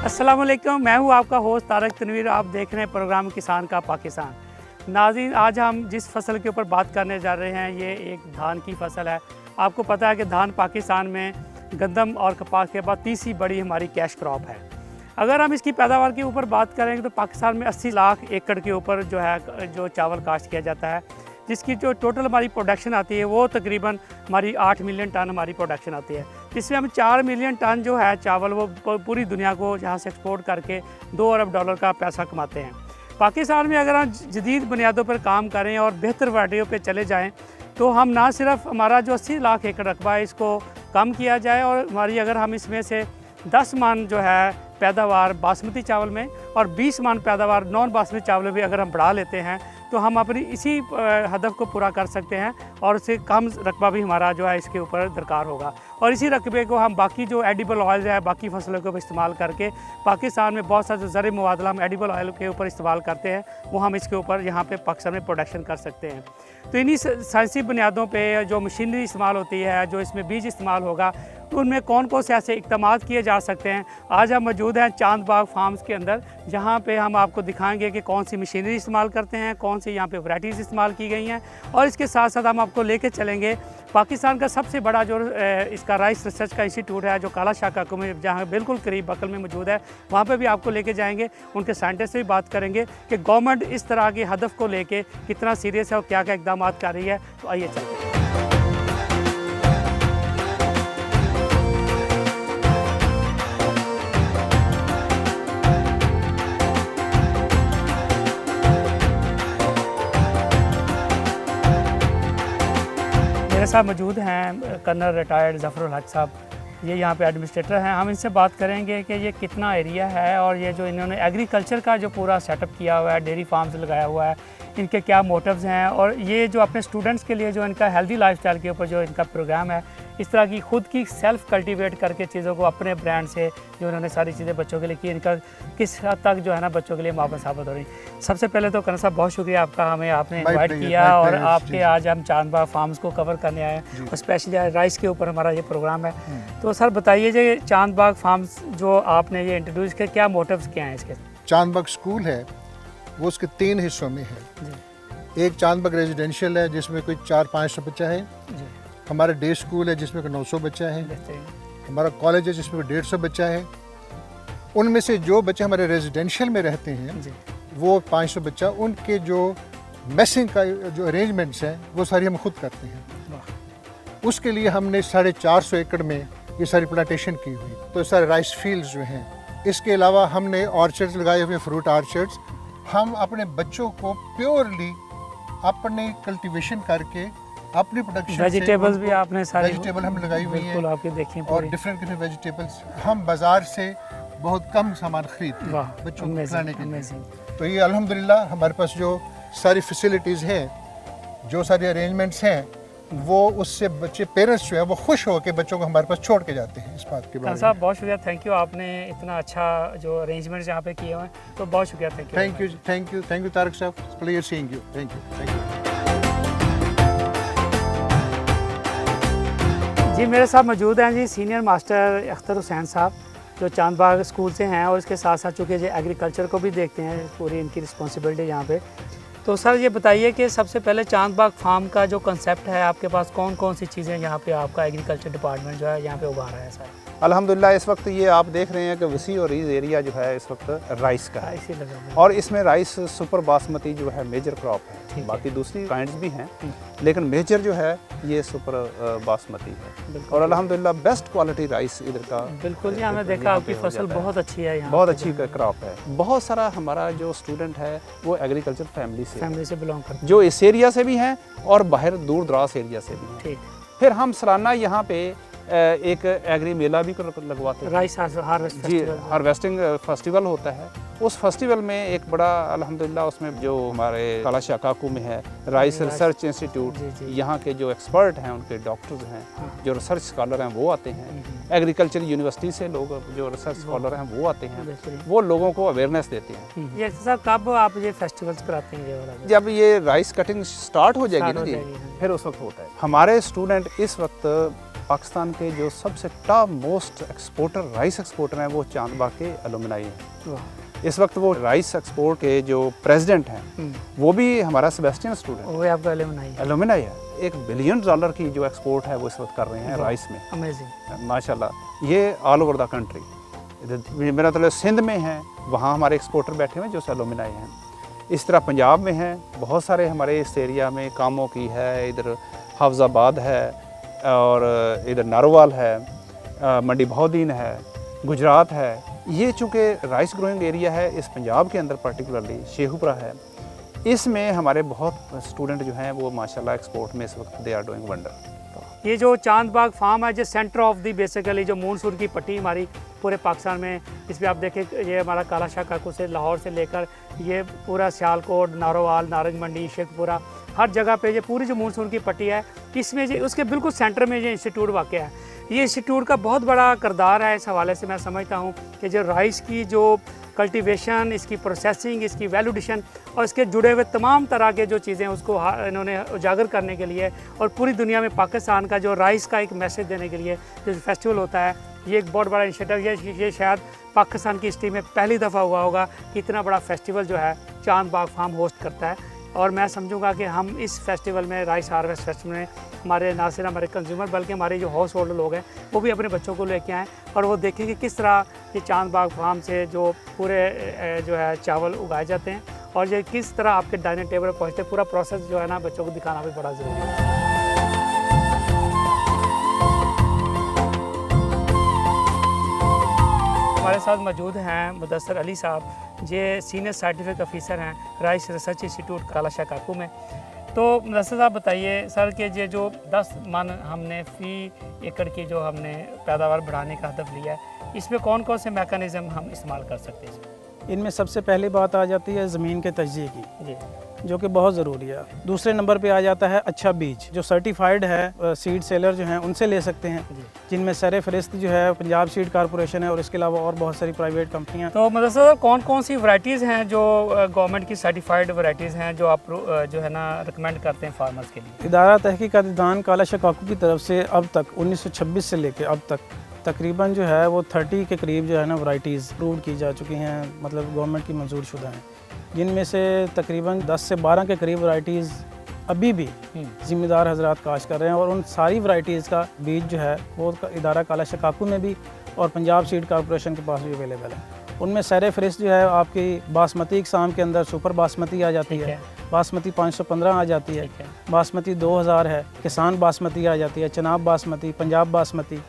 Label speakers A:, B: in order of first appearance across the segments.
A: अस्सलाम वालेकुम, मैं हूँ आपका होस्ट तारक तनवीर। आप देख रहे हैं प्रोग्राम किसान का पाकिस्तान। नाज़रीन, आज हम जिस फसल के ऊपर बात करने जा रहे हैं ये एक धान की फसल है। आपको पता है कि धान पाकिस्तान में गंदम और कपास के बाद तीसरी बड़ी हमारी कैश क्रॉप है। अगर हम इसकी पैदावार के ऊपर बात करेंगे तो पाकिस्तान में 80 लाख एकड़ के ऊपर जो चावल काश्त किया जाता है, जिसकी जो टोटल हमारी प्रोडक्शन आती है वो तकरीबन हमारी 8 मिलियन टन हमारी प्रोडक्शन आती है। जिसमें हम 4 मिलियन टन जो है चावल वो पूरी दुनिया को यहाँ से एक्सपोर्ट करके $2 अरब का पैसा कमाते हैं। पाकिस्तान में अगर हम जदीद बुनियादों पर काम करें और बेहतर वैराइटियों पर चले जाएँ तो हम ना सिर्फ हमारा जो 80 लाख एकड़ रकबा है इसको कम किया जाए और हमारी अगर हम इसमें से 10 मन जो है पैदावार बासमती चावल में और 20 मन पैदावार नॉन बासमती चावल में भी अगर हम बढ़ा लेते हैं तो हम अपनी इसी हदफ को पूरा कर सकते हैं और उससे कम रकबा भी हमारा जो है इसके ऊपर दरकार होगा। और इसी रकबे को हम बाकी जो एडिबल ऑयल है बाकी फसलों के ऊपर इस्तेमाल करके पाकिस्तान में बहुत सारे ज़र मुबादला हम एडिबल ऑयल के ऊपर इस्तेमाल करते हैं, वो हम इसके ऊपर यहाँ पे पाकिस्तान में प्रोडक्शन कर सकते हैं। तो इन्हीं साइंसी बुनियादों पे जो मशीनरी इस्तेमाल होती है, जो इसमें बीज इस्तेमाल होगा, तो उनमें कौन कौन से ऐसे इक़दाम किए जा सकते हैं। आज हम मौजूद हैं चांद बाग फार्म्स के अंदर, जहाँ पे हम आपको दिखाएंगे कि कौन सी मशीनरी इस्तेमाल करते हैं, कौन सी यहाँ पे वैराइटीज़ इस्तेमाल की गई हैं, और इसके साथ साथ हम आपको लेके चलेंगे पाकिस्तान का सबसे बड़ा जो इसका राइस रिसर्च का इंस्टीट्यूट है जो काला शाह काकू में जहाँ बिल्कुल करीब बकल में मौजूद है, वहाँ पे भी आपको लेके जाएंगे। उनके साइंटिस्ट से भी बात करेंगे कि गवर्नमेंट इस तरह के हदफ को लेके कितना सीरियस है और क्या क्या इक़दाम कर रही है। तो आइए चलते हैं। मेरे साथ मौजूद हैं कर्नल रिटायर्ड ज़फ़रुल हक साहब, ये यहाँ पे एडमिनिस्ट्रेटर हैं। हम इनसे बात करेंगे कि ये कितना एरिया है और ये जो इन्होंने एग्रीकल्चर का जो पूरा सेटअप किया हुआ है, डेयरी फार्म्स लगाया हुआ है, इनके क्या मोटिव्स हैं और ये जो अपने स्टूडेंट्स के लिए जो इनका हेल्दी लाइफस्टाइल के ऊपर जो इनका प्रोग्राम है, इस तरह की खुद की सेल्फ़ कल्टीवेट करके चीज़ों को अपने ब्रांड से जो उन्होंने सारी चीज़ें बच्चों के लिए की, इनका किस हद तक जो है ना बच्चों के लिए माफ़ साबित हो रही। सबसे पहले तो कर्नल साहब बहुत शुक्रिया आपका, हमें आपने इन्वाइट किया और आपके आज हम चांद बाग फार्म्स को कवर करने आए हैं और स्पेशली राइस के ऊपर हमारा ये प्रोग्राम है। तो सर बताइए जी, चांद बाग फार्म्स जो आपने ये इंट्रोड्यूस किया, क्या मोटिव्स क्या हैं इसके?
B: चांद बाग स्कूल है वो उसके 3 हिस्सों में है। एक चांद बाग रेजिडेंशियल है जिसमें कोई 400-500 बच्चा है। हमारा डे स्कूल है जिसमें कोई 900 बच्चा है। हमारा कॉलेज है जिसमें 150 बच्चा है। उनमें से जो बच्चे हमारे रेजिडेंशियल में रहते हैं वो 500 बच्चा, उनके जो मेसिंग का जो अरेंजमेंट्स हैं वो सारी हम खुद करते हैं। उसके लिए हमने 450 एकड़ में ये सारी प्लांटेशन की हुई, तो सारे राइस फील्ड्स जो हैं। इसके अलावा हमने ऑर्चर्ड्स लगाए हुए, फ्रूट ऑर्चर्ड्स। हम अपने बच्चों को प्योरली अपने कल्टीवेशन करके अपनी प्रोडक्शन
A: वेजिटेबल्स भी आपने सारे
B: वेजिटेबल हम लगाई हुई हैं,
A: आपके देखें
B: और डिफरेंट वेजिटेबल्स हम बाजार से बहुत कम सामान खरीदते हैं बच्चों को खिलाने के लिए। तो ये अल्हम्दुलिल्लाह हमारे पास जो सारी फैसिलिटीज़ हैं, जो सारे अरेंजमेंट्स हैं, वो उससे बच्चे पेरेंट्स जो है वो खुश हो के बच्चों को हमारे पास छोड़ के जाते हैं। इस बात के बारे
A: साहब बहुत शुक्रिया, थैंक यू, आपने इतना अच्छा जो अरेंजमेंट्स यहाँ पे किए हुए हैं, तो बहुत शुक्रिया,
B: थैंक यू तारक साहब, pleasure seeing you, thank you.
A: जी मेरे साथ मौजूद हैं जी सीनियर मास्टर अख्तर हुसैन साहब, जो चांद बाग स्कूल से हैं और इसके साथ साथ चूँकि जो एग्रीकल्चर को भी देखते हैं, पूरी इनकी रिस्पॉन्सिबिलिटी यहाँ पे। तो सर ये बताइए कि सबसे पहले चांद बाग फार्म का जो कंसेप्ट है आपके पास, कौन कौन सी चीज़ें यहाँ पे आपका एग्रीकल्चर डिपार्टमेंट जो है यहाँ पे उभा रहा है सर?
C: अल्हम्दुलिल्लाह इस वक्त ये आप देख रहे हैं कि वसी और रीज एरिया जो है इस वक्त राइस का है, और इसमें राइस सुपर बासमती जो है मेजर क्रॉप है। बाकी दूसरी काइंड्स भी हैं लेकिन मेजर जो है ये सुपर बासमती है, और अल्हम्दुलिल्लाह बेस्ट क्वालिटी राइस इधर का।
A: बिल्कुल जी, हमने देखा आपकी फसल बहुत अच्छी है यहाँ,
C: बहुत अच्छी क्रॉप है। बहुत सारा हमारा जो स्टूडेंट है वो एग्रीकल्चर फैमिली से
A: बिलोंग करते हैं,
C: जो इस एरिया से भी हैं और बाहर दूर दराज एरिया से भी हैं। फिर हम सालाना यहाँ पे एक एग्री मेला भी लगवाते हैं,
A: राइस हार्वेस्टिंग
C: फेस्टिवल होता है। उस फेस्टिवल में एक बड़ा अल्हम्दुलिल्लाह उसमें जो हमारे काला शाह काकू में है राइस रिसर्च इंस्टीट्यूट, यहाँ के जो एक्सपर्ट हैं, उनके डॉक्टर्स हैं, जो रिसर्च स्कॉलर हैं वो आते हैं। एग्रीकल्चर यूनिवर्सिटी से लोग जो रिसर्च स्कॉलर हैं वो आते हैं, वो लोगों को अवेयरनेस देते हैं।
A: ये सर कब आप ये फेस्टिवल्स कराते हैं? ये वाला
C: जब ये राइस कटिंग स्टार्ट हो जाएगी ना जी, फिर उस वक्त होता है। हमारे स्टूडेंट इस वक्त पाकिस्तान के जो सबसे top most exporter rice exporter हैं वो चांदबाग के एलुमनाई हैं। इस वक्त वो राइस एक्सपोर्ट के जो प्रेसिडेंट हैं वो भी हमारा सेबेस्टियन स्टूडेंट,
A: वो आपका
C: एलुमनाई है। $1 बिलियन की जो एक्सपोर्ट है वो इस वक्त कर रहे हैं राइस में।
A: अमेजिंग
C: माशाल्लाह। ये ऑल ओवर द कंट्री, मेरा मतलब सिंध में है, वहाँ हमारे एक्सपोर्टर बैठे हुए हैं जो एलुमनाई हैं। इस तरह पंजाब में है, बहुत सारे हमारे इस एरिया में कामों की है, इधर हाफजाबाद है और इधर नारोवाल है, मंडी बहाउद्दीन है, गुजरात है। ये चूँकि राइस ग्रोइंग एरिया है इस पंजाब के अंदर, पर्टिकुलरली शेखुपुरा है, इसमें हमारे बहुत स्टूडेंट जो हैं वो माशाल्लाह एक्सपोर्ट में इस वक्त दे आर डूइंग वंडर।
A: ये जो चांदबाग फार्म है, जो सेंटर ऑफ दी बेसिकली जो मानसून की पट्टी हमारी पूरे पाकिस्तान में, इसमें आप देखें ये हमारा काला शाह काकू से लाहौर से लेकर ये पूरा सियालकोट, नारोवाल, नारंग मंडी, शेखपुरा, हर जगह पे ये पूरी जो मानसून की पट्टी है, इसमें ये उसके बिल्कुल सेंटर में ये इंस्टीट्यूट वाक़ है। ये इंस्टीट्यूट का बहुत बड़ा किरदार है इस हवाले से। मैं समझता हूँ कि जो राइस की जो कल्टीवेशन, इसकी प्रोसेसिंग, इसकी वैल्यूडेशन और इसके जुड़े हुए तमाम तरह के जो चीज़ें उसको इन्होंने उजागर करने के लिए और पूरी दुनिया में पाकिस्तान का जो राइस का एक मैसेज देने के लिए जो फेस्टिवल होता है, ये एक बहुत बड़ा इनिशिएटिव। ये शायद पाकिस्तान की हिस्ट्री में पहली दफ़ा हुआ होगा कि इतना बड़ा फेस्टिवल जो है चांदबाग फार्म होस्ट करता है। और मैं समझूंगा कि हम इस फेस्टिवल में, राइस हार्वेस्ट फेस्टिवल में, हमारे ना सिर्फ हमारे कंज्यूमर बल्कि हमारे जो हाउस होल्डर लोग हैं वो भी अपने बच्चों को लेके आएँ और वो देखें कि किस तरह ये चांदबाग फार्म से जो पूरे जो है चावल उगाए जाते हैं और ये किस तरह आपके डाइनिंग टेबल पर पहुँचते हैं। पूरा प्रोसेस जो है ना बच्चों को दिखाना भी बड़ा ज़रूरी है। हमारे साथ मौजूद हैं मुदस्सर अली साहब, ये सीनियर साइंटिफिक ऑफिसर हैं राइस रिसर्च इंस्टीट्यूट काला शाह काकू में। तो मुदस्सर साहब बताइए सर कि ये जो 10 मन हमने फ़ी एकड़ की जो हमने पैदावार बढ़ाने का हदफ लिया है, इसमें कौन कौन से मैकेनिज़्म हम इस्तेमाल कर सकते हैं?
D: इनमें सबसे पहली बात आ जाती है ज़मीन के तजज़िये की,
A: जी,
D: जो कि बहुत ज़रूरी है। दूसरे नंबर पे आ जाता है अच्छा बीज, जो सर्टिफाइड है, सीड सेलर जो हैं उनसे ले सकते हैं, जिनमें सर फहरिस्त जो है पंजाब सीड कॉरपोरेशन है और इसके अलावा और बहुत सारी प्राइवेट कंपनियां।
A: तो मुदस्सर कौन कौन सी वैरायटीज़ हैं जो गवर्नमेंट की सर्टिफाइड वैरायटीज़ हैं जो आप जो है ना रिकमेंड करते हैं फार्मर्स के लिए?
D: इदारा तहकीकात दान काला शाह काकू की तरफ से अब तक 1926 से लेकर अब तक तकरीबन जो है वो 30 के करीब जो है ना वैरायटीज़ अप्रूव की जा चुकी हैं, मतलब गवर्नमेंट की मंजूर शुदा हैं, जिनमें से तकरीबन 10 से 12 के करीब वैरायटीज़ अभी भी ज़िम्मेदार हजरात काश्त कर रहे हैं। और उन सारी वैरायटीज़ का बीज जो है वो इदारा काला शाह काकू में भी और पंजाब सीड कॉरपोरेशन के पास भी अवेलेबल है। उनमें सर फहरिस्त जो है आपकी बासमती इकसाम के अंदर सुपर बासमती आ जाती है, बासमती 515 आ जाती है, बासमती 2000 है, किसान बासमती आ जाती है, चनाब बासमती, पंजाब बासमती।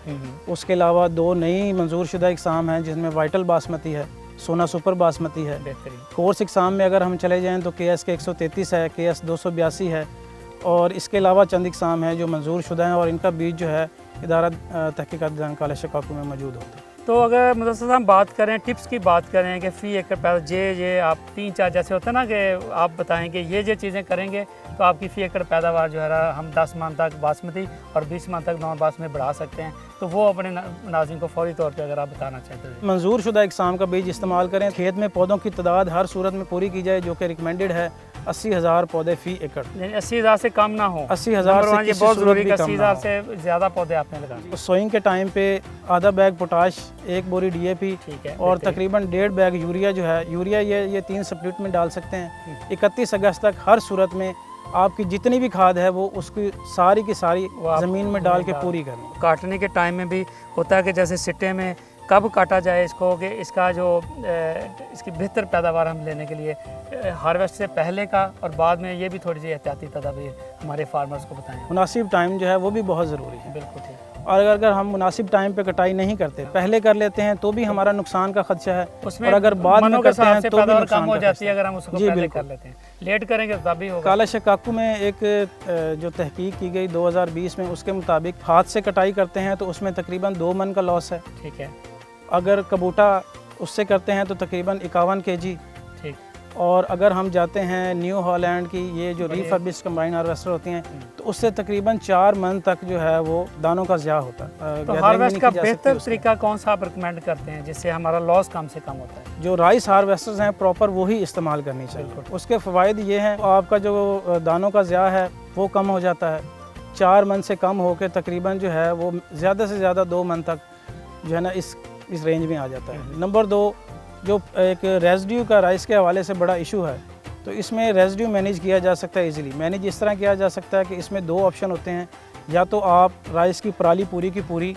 D: उसके अलावा 2 नई मंजूर शुदा इकसाम हैं जिसमें वाइटल बासमती है, सोना सुपर बासमती है। कोर्स इकसाम में अगर हम चले जाएँ तो KS के 133 है, KS 282 है और इसके अलावा चंद इकसाम हैं जो मंजूर शुदा हैं और इनका बीज जो है इदारा तहकीकात दान काला शाह काकू में मौजूद होता है।
A: तो अगर मुदस्सर हम बात करें, टिप्स की बात करें कि फ़ी एकड़ पैदा ये आप 3-4 जैसे होता है ना कि आप बताएं कि ये चीज़ें करेंगे तो आपकी फ़ी एकड़ पैदावार जो है हम 10 मन तक बासमती और 20 मन तक नॉन बासमती बढ़ा सकते हैं, तो वो अपने नाज़रीन को फौरी तौर पे अगर आप बताना चाहते हैं।
D: मंजूर शुदा इकसाम का बीज इस्तेमाल करें। खेत में पौधों की तादाद हर सूरत में पूरी की जाए, जो कि रिकमेंडेड है 80,000 पौधे फ़ी एकड़।
A: 80,000 से कम ना हो,
D: 80,000 से
A: ये बहुत ज़रूरी है, 80,000 से ज़्यादा पौधे आपने लगाने।
D: सोइंग के टाइम पे आधा बैग पोटाश, 1 बोरी DAP और तकरीबन 1.5 बैग यूरिया जो है, यूरिया ये 3 सप्लीट में डाल सकते हैं। 31 अगस्त तक हर सूरत में आपकी जितनी भी खाद है वो उसकी सारी की सारी ज़मीन में डाल के पूरी करें।
A: काटने के टाइम में भी होता है कि जैसे सिट्टे में कब काटा जाए इसको, कि इसका जो इसकी बेहतर पैदावार हम लेने के लिए हार्वेस्ट से पहले का और बाद में ये भी थोड़ी सी एहतियाती तदाबीर हमारे फार्मर्स को बताएं।
D: मुनासिब टाइम जो है वो भी बहुत ज़रूरी है।
A: बिल्कुल ठीक।
D: और अगर हम मुनासिब टाइम पे कटाई नहीं करते, पहले कर लेते हैं तो भी हमारा नुकसान का खदशा है, और अगर बाद में करते हैं तो भी
A: कम हो जाती है। अगर हम उसको पहले कर लेते हैं, लेट करेंगे तभी होगा।
D: काला शाह काकू में एक जो तहकीक की गई 2020 में, उसके मुताबिक हाथ से कटाई करते हैं तो उसमें तकरीबन 2 मन का लॉस है।
A: ठीक है।
D: अगर कबूटा उससे करते हैं तो तकरीबन 51 kg।
A: ठीक।
D: और अगर हम जाते हैं न्यू हॉलैंड की ये जो रीफर्बिश्ड कंबाइन हार्वेस्टर होती हैं तो उससे तकरीबन 4 मन तक जो है वो दानों का ज़िया होता है।
A: तो हार्वेस्ट का बेहतर तरीका कौन सा आप रिकमेंड करते हैं जिससे हमारा लॉस कम से कम होता है?
D: जो राइस हार्वेस्टर्स हैं प्रॉपर वही इस्तेमाल करनी चाहिए। उसके फ़वाइद ये हैं, आपका जो दानों का ज़िया है वो कम हो जाता है, 4 मन से कम होकर तकरीबन जो है वो ज़्यादा से ज़्यादा 2 मन तक जो है ना इस रेंज में आ जाता है। नंबर 2, जो एक रेजिड्यू का राइस के हवाले से बड़ा इशू है, तो इसमें रेजिड्यू मैनेज किया जा सकता है इजीली। मैनेज इस तरह किया जा सकता है कि इसमें 2 ऑप्शन होते हैं, या तो आप राइस की पराली पूरी की पूरी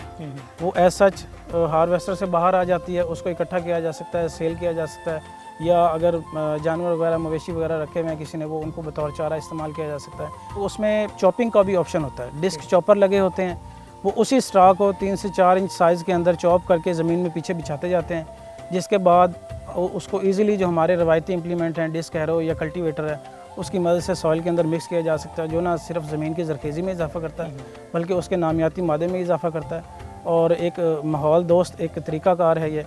D: वो एज सच हार्वेस्टर से बाहर आ जाती है, उसको इकट्ठा किया जा सकता है, सेल किया जा सकता है, या अगर जानवर वगैरह मवेशी वगैरह रखे हुए हैं किसी ने, वो उनको बतौर चारा इस्तेमाल किया जा सकता है। तो उसमें चॉपिंग का भी ऑप्शन होता है, डिस्क चॉपर लगे होते हैं, वो उसी स्ट्रा को 3 से 4 इंच साइज़ के अंदर चॉप करके ज़मीन में पीछे बिछाते जाते हैं, जिसके बाद उसको ईज़िली जो हमारे रवायती इम्प्लीमेंट हैं, डिस्क हैरो या कल्टीवेटर है, उसकी मदद से सॉइल के अंदर मिक्स किया जा सकता है, जो ना सिर्फ ज़मीन की ज़रखेज़ी में इजाफा करता है बल्कि उसके नामियाती मादे में इजाफा करता है, और एक माहौल दोस्त एक तरीक़ाकार है ये,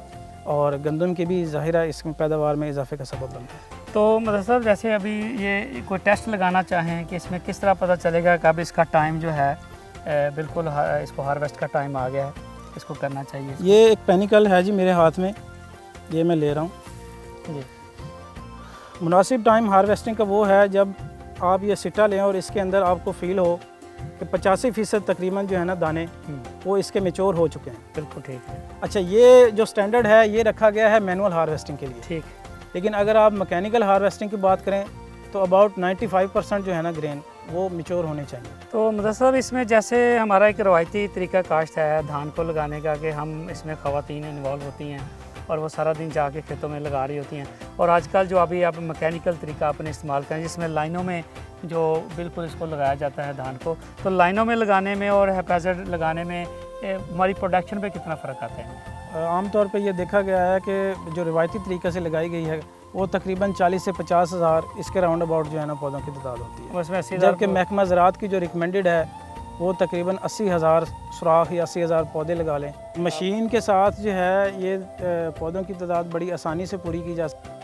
D: और गंदम की भी ज़ाहिर है इसमें पैदावार में इजाफे का सबब बनता है।
A: तो मतलब साहब, जैसे अभी ये कोई टेस्ट लगाना चाहें कि इसमें किस तरह पता चलेगा कि अब इसका टाइम जो है बिल्कुल इसको हार्वेस्ट का टाइम आ गया है, इसको करना चाहिए?
D: ये एक पेनिकल है जी मेरे हाथ में, ये मैं ले रहा हूँ
A: जी।
D: मुनासिब टाइम हार्वेस्टिंग का वो है जब आप ये सिट्टा लें और इसके अंदर आपको फील हो कि 85% तकरीबन जो है ना दाने वो इसके मेच्योर हो चुके हैं।
A: बिल्कुल ठीक है।
D: अच्छा, ये जो स्टैंडर्ड है ये रखा गया है मैनुअल हार्वेस्टिंग के लिए,
A: ठीक।
D: लेकिन अगर आप मैकेनिकल हार्वेस्टिंग की बात करें तो अबाउट 95% जो है ना ग्रेन वो मेच्योर होने चाहिए।
A: तो मतलब साहब, इसमें जैसे हमारा एक रवायती तरीका काश्त है धान को लगाने का कि हम इसमें ख़वातीन इन्वॉल्व होती हैं और वो सारा दिन जाके खेतों में लगा रही होती हैं, और आजकल जो अभी आप मैकेनिकल तरीका अपने इस्तेमाल करें जिसमें लाइनों में जो बिल्कुल इसको लगाया जाता है धान को, तो लाइनों में लगाने में और हैप्पैज़र्ड लगाने में हमारी प्रोडक्शन पे कितना फ़र्क आता है?
D: आमतौर पे ये देखा गया है कि जो रिवायती तरीके से लगाई गई है वो तकरीबन 40 से 50 हज़ार इसके राउंड अबाउट जो है ना पौधों की तादाद होती है,
A: उसमें 80,000,
D: जबकि महकमा ज़राअत की जो रिकमेंडेड है वो तकरीबन 80,000 सुराख या 80,000 पौधे लगा लें। मशीन के साथ जो है ये पौधों की तादाद बड़ी आसानी से पूरी की जा सकती है।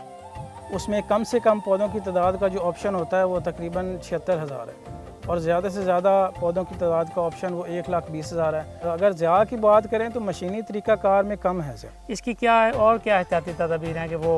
D: उसमें कम से कम पौधों की तादाद का जो ऑप्शन होता है वो तकरीबन 76,000 है, और ज़्यादा से ज़्यादा पौधों की तादाद का ऑप्शन वो 1,20,000 है। अगर ज़्यादा की बात करें तो मशीनी तरीक़ाकार में कम है।
A: इसकी क्या है और क्या एहतियाती तदबीर हैं कि वो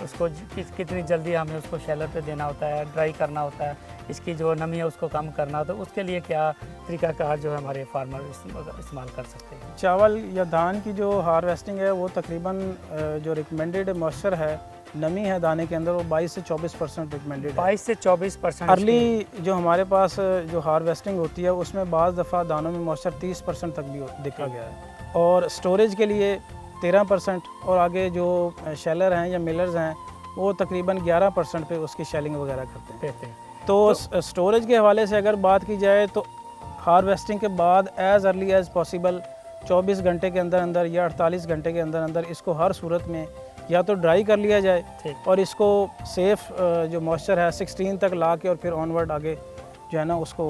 A: उसको कितनी जल्दी हमें उसको शेलर पे देना होता है, ड्राई करना होता है, इसकी जो नमी है उसको कम करना, तो उसके लिए क्या तरीक़ाकार जो है हमारे फार्मर इस्तेमाल कर सकते हैं?
D: चावल या धान की जो हार्वेस्टिंग है वो तकरीबन जो रिकमेंडेड मॉइस्चर है, नमी है दाने के अंदर, वो 22 से 24% रिकमेंडेड है।
A: 22 से 24%।
D: अर्ली जो हमारे पास जो हार्वेस्टिंग होती है उसमें बाज़ दफ़ा दानों में मॉइस्चर 30% तक भी देखा गया है, और स्टोरेज के लिए 13%, और आगे जो शेलर हैं या मिलर्स हैं वो तकरीबन 11% पे उसकी शेलिंग वगैरह करते हैं। तो स्टोरेज के हवाले से अगर बात की जाए तो हार्वेस्टिंग के बाद एज़ अर्ली एज़ पॉसिबल 24 घंटे के अंदर अंदर या 48 घंटे के अंदर अंदर इसको हर सूरत में या तो ड्राई कर लिया जाए और इसको सेफ़ जो मॉइस्चर है 16 तक ला के और फिर ऑनवर्ड आगे जो है ना उसको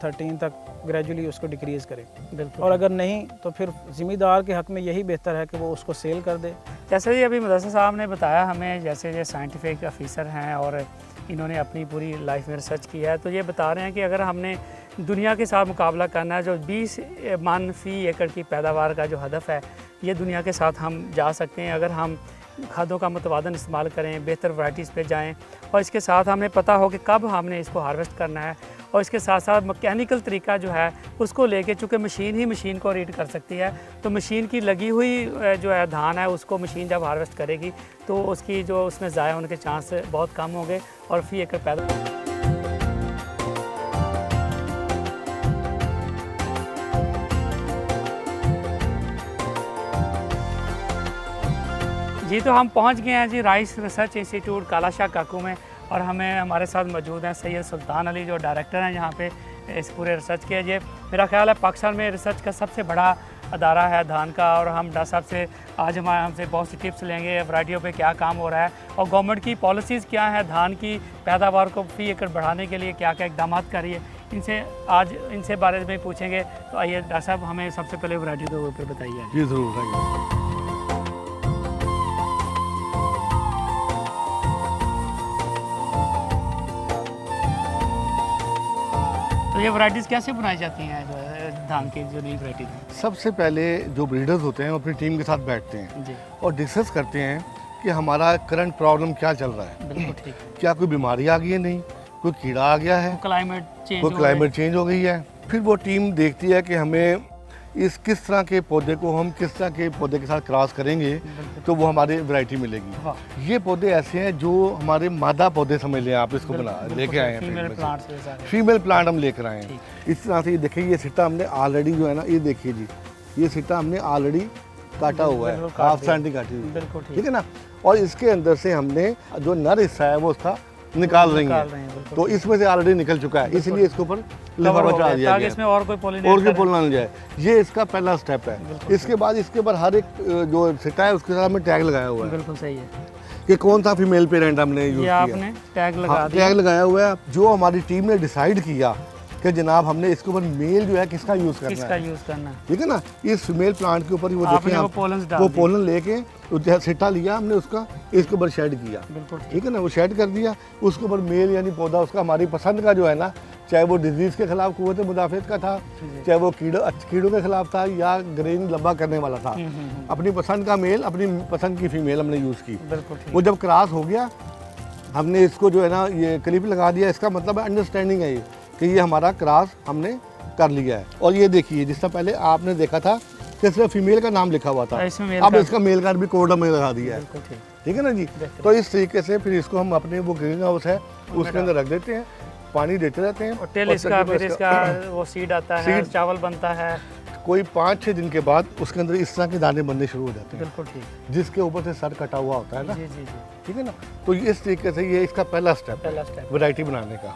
D: 13 तक ग्रेजुअली उसको डिक्रीज़ करें। बिल्कुल। और अगर नहीं तो फिर ज़िम्मेदार के हक़ में यही बेहतर है कि वो उसको सेल कर दे।
A: जैसे कि अभी मुदस्सिर साहब ने बताया हमें, जैसे ये साइंटिफिक ऑफिसर हैं और इन्होंने अपनी पूरी लाइफ में रिसर्च किया है, तो ये बता रहे हैं कि अगर हमने दुनिया के साथ मुकाबला करना है, जो 20 मन फ़ी एकड़ की पैदावार का जो हदफ है, ये दुनिया के साथ हम जा सकते हैं अगर हम खादों का मुतवाज़न इस्तेमाल करें, बेहतर वैराइटीज़ पे जाएं, और इसके साथ हमें पता हो कि कब हमने इसको हार्वेस्ट करना है, और इसके साथ साथ मैकेनिकल तरीका जो है उसको लेके, चूँकि मशीन ही मशीन को रीड कर सकती है, तो मशीन की लगी हुई जो है धान है उसको मशीन जब हार्वेस्ट करेगी तो उसकी जो उसमें ज़ाया होने के चांस बहुत कम होंगे और फ़ी एकड़ पैदा। जी, तो हम पहुंच गए हैं G rice research institute Kalashah काकू में, और हमें हमारे साथ मौजूद हैं सैयद सुल्तान अली जो डायरेक्टर हैं यहाँ पे इस पूरे रिसर्च के। ये मेरा ख्याल है पाकिस्तान में रिसर्च का सबसे बड़ा अदारा है धान का, और हम डॉक्टर साहब से आज हमसे बहुत सी टिप्स लेंगे वैराइटियों पे क्या काम हो रहा है और गवर्नमेंट की पॉलिसीज़ क्या हैं धान की पैदावार को फ़ी एकड़ बढ़ाने के लिए क्या क्या इकदाम कर रही है, इनसे बारे में पूछेंगे। तो आइए डॉक्टर साहब हमें सबसे पहले वैराइटी के ऊपर बताइए।
B: जी ज़रूर।
A: तो ये वैराइटीज़ कैसे बनाई जाती हैं जो है धान की जो नई वैराइटीज़ हैं?
E: सबसे पहले जो ब्रीडर्स होते हैं वो अपनी टीम के साथ बैठते हैं
A: जी।
E: और डिस्कस करते हैं कि हमारा करंट प्रॉब्लम क्या चल रहा है।
A: बिल्कुल ठीक है।
E: क्या कोई बीमारी आ गई है, नहीं कोई कीड़ा आ गया है,
A: क्लाइमेट चेंज
E: कोई क्लाइमेट चेंज हो गई है, फिर वो टीम देखती है कि हमें इस किस तरह के पौधे को हम किस तरह के पौधे के साथ क्रॉस करेंगे तो वो हमारी वैरायटी मिलेगी। ये पौधे ऐसे हैं जो हमारे मादा पौधे समझ लें आप, इसको बना लेके आए हैं, फीमेल प्लांट हम लेकर आए हैं। इस तरह से ये देखिए, ये सिट्टा हमने ऑलरेडी जो है ना, ये देखिए जी, ये सिट्टा हमने ऑलरेडी काटा हुआ है, हाफ सेंटी काटी हुई है, ठीक है ना। और इसके अंदर से हमने जो नर हिस्सा है वो उसका निकाल रही हैं, तो इसमें से ऑलरेडी निकल चुका है, इसलिए इसके ऊपर लिफाफा चढ़ा दिया गया
A: इसमें और कोई
E: पोलन ना जाए। ये इसका पहला स्टेप है। इसके बाद इसके ऊपर हर एक जो सिट्टा है उसके साथ में टैग लगाया हुआ है।
A: बिल्कुल सही है
E: कि कौन सा फीमेल पेरेंट हमने यूज किया,
A: आपने टैग लगा दिया।
E: टैग लगाया हुआ है। जो हमारी टीम ने डिसाइड किया कि जनाब हमने इसके ऊपर मेल जो है किसका यूज करना है, ठीक है ना। इस फीमेल प्लांट के ऊपर ही वो देखिए वो पोलन लेके सिट्टा लिया हमने, उसका इसके ऊपर शेड किया, ठीक है ना। वो शेड कर दिया, उसके ऊपर मेल यानी पौधा उसका हमारी पसंद का जो है ना, चाहे वो डिजीज़ के खिलाफ कुव्वत मुदाफ़त का था, चाहे वो कीड़ों के खिलाफ था, या ग्रेन लंबा करने वाला था, अपनी पसंद का मेल अपनी पसंद की फीमेल हमने यूज़ की। वो जब क्रॉस हो गया हमने इसको जो है ना ये क्लिप लगा दिया। इसका मतलब है अंडरस्टैंडिंग है ये कि ये हमारा क्रॉस हमने कर लिया है। और ये देखिए, जिस तरह पहले आपने देखा था कि सिर्फ फीमेल का नाम लिखा हुआ था, अब इसका मेल का भी कोड में लगा दिया है, ठीक है ना जी। तो इस तरीके से फिर इसको हम अपने वो ग्रीन हाउस है उसके अंदर रख देते हैं, पानी देते रहते हैं।
A: और टेल इसका फिर इसका वो सीड आता है, चावल बनता है।
E: कोई 5-6 दिन के बाद उसके अंदर इस तरह के दाने बनने शुरू हो जाते हैं,
A: बिल्कुल ठीक,
E: जिसके ऊपर से सर कटा हुआ होता है ना,
A: जी जी जी,
E: ठीक है ना। तो इस तरीके से ये इसका पहला स्टेप है वैरायटी बनाने का।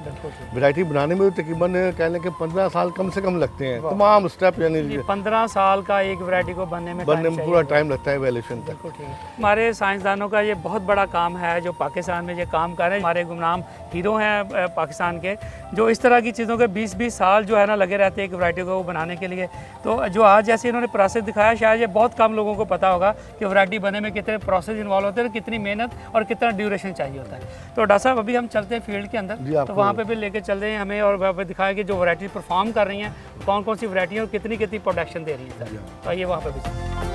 E: वैरायटी बनाने में तकरीबन कह लें कि 15 साल कम से कम लगते हैं, तमाम स्टेप यानी
A: 15 साल का एक वैरायटी को बनने में
E: पूरा टाइम लगता है वैल्यूएशन तक।
A: हमारे साइंसदानों का ये बहुत बड़ा काम है जो पाकिस्तान में ये काम कर रहे हैं। हमारे गुमनाम हीरो हैं पाकिस्तान के, जो इस तरह की चीज़ों के 20-20 साल जो है ना लगे रहते हैं एक वैरायटी को बनाने के लिए। तो जो आज जैसे इन्होंने प्रोसेस दिखाया, शायद ये बहुत कम लोगों को पता होगा कि वैरायटी बनने में कितने प्रोसेस इन्वॉल्व होते हैं, कितनी मेहनत और कितना ड्यूरेशन चाहिए होता है। तो डॉक्टर साहब अभी हम चलते हैं फील्ड के अंदर, तो वहाँ पे भी लेके चल रहे हैं हमें, और वहाँ पे दिखाया कि जो वैरायटी परफॉर्म कर रही हैं कौन कौन सी वैरायटी है और कितनी कितनी प्रोडक्शन दे रही है। तो आइए वहाँ पे भी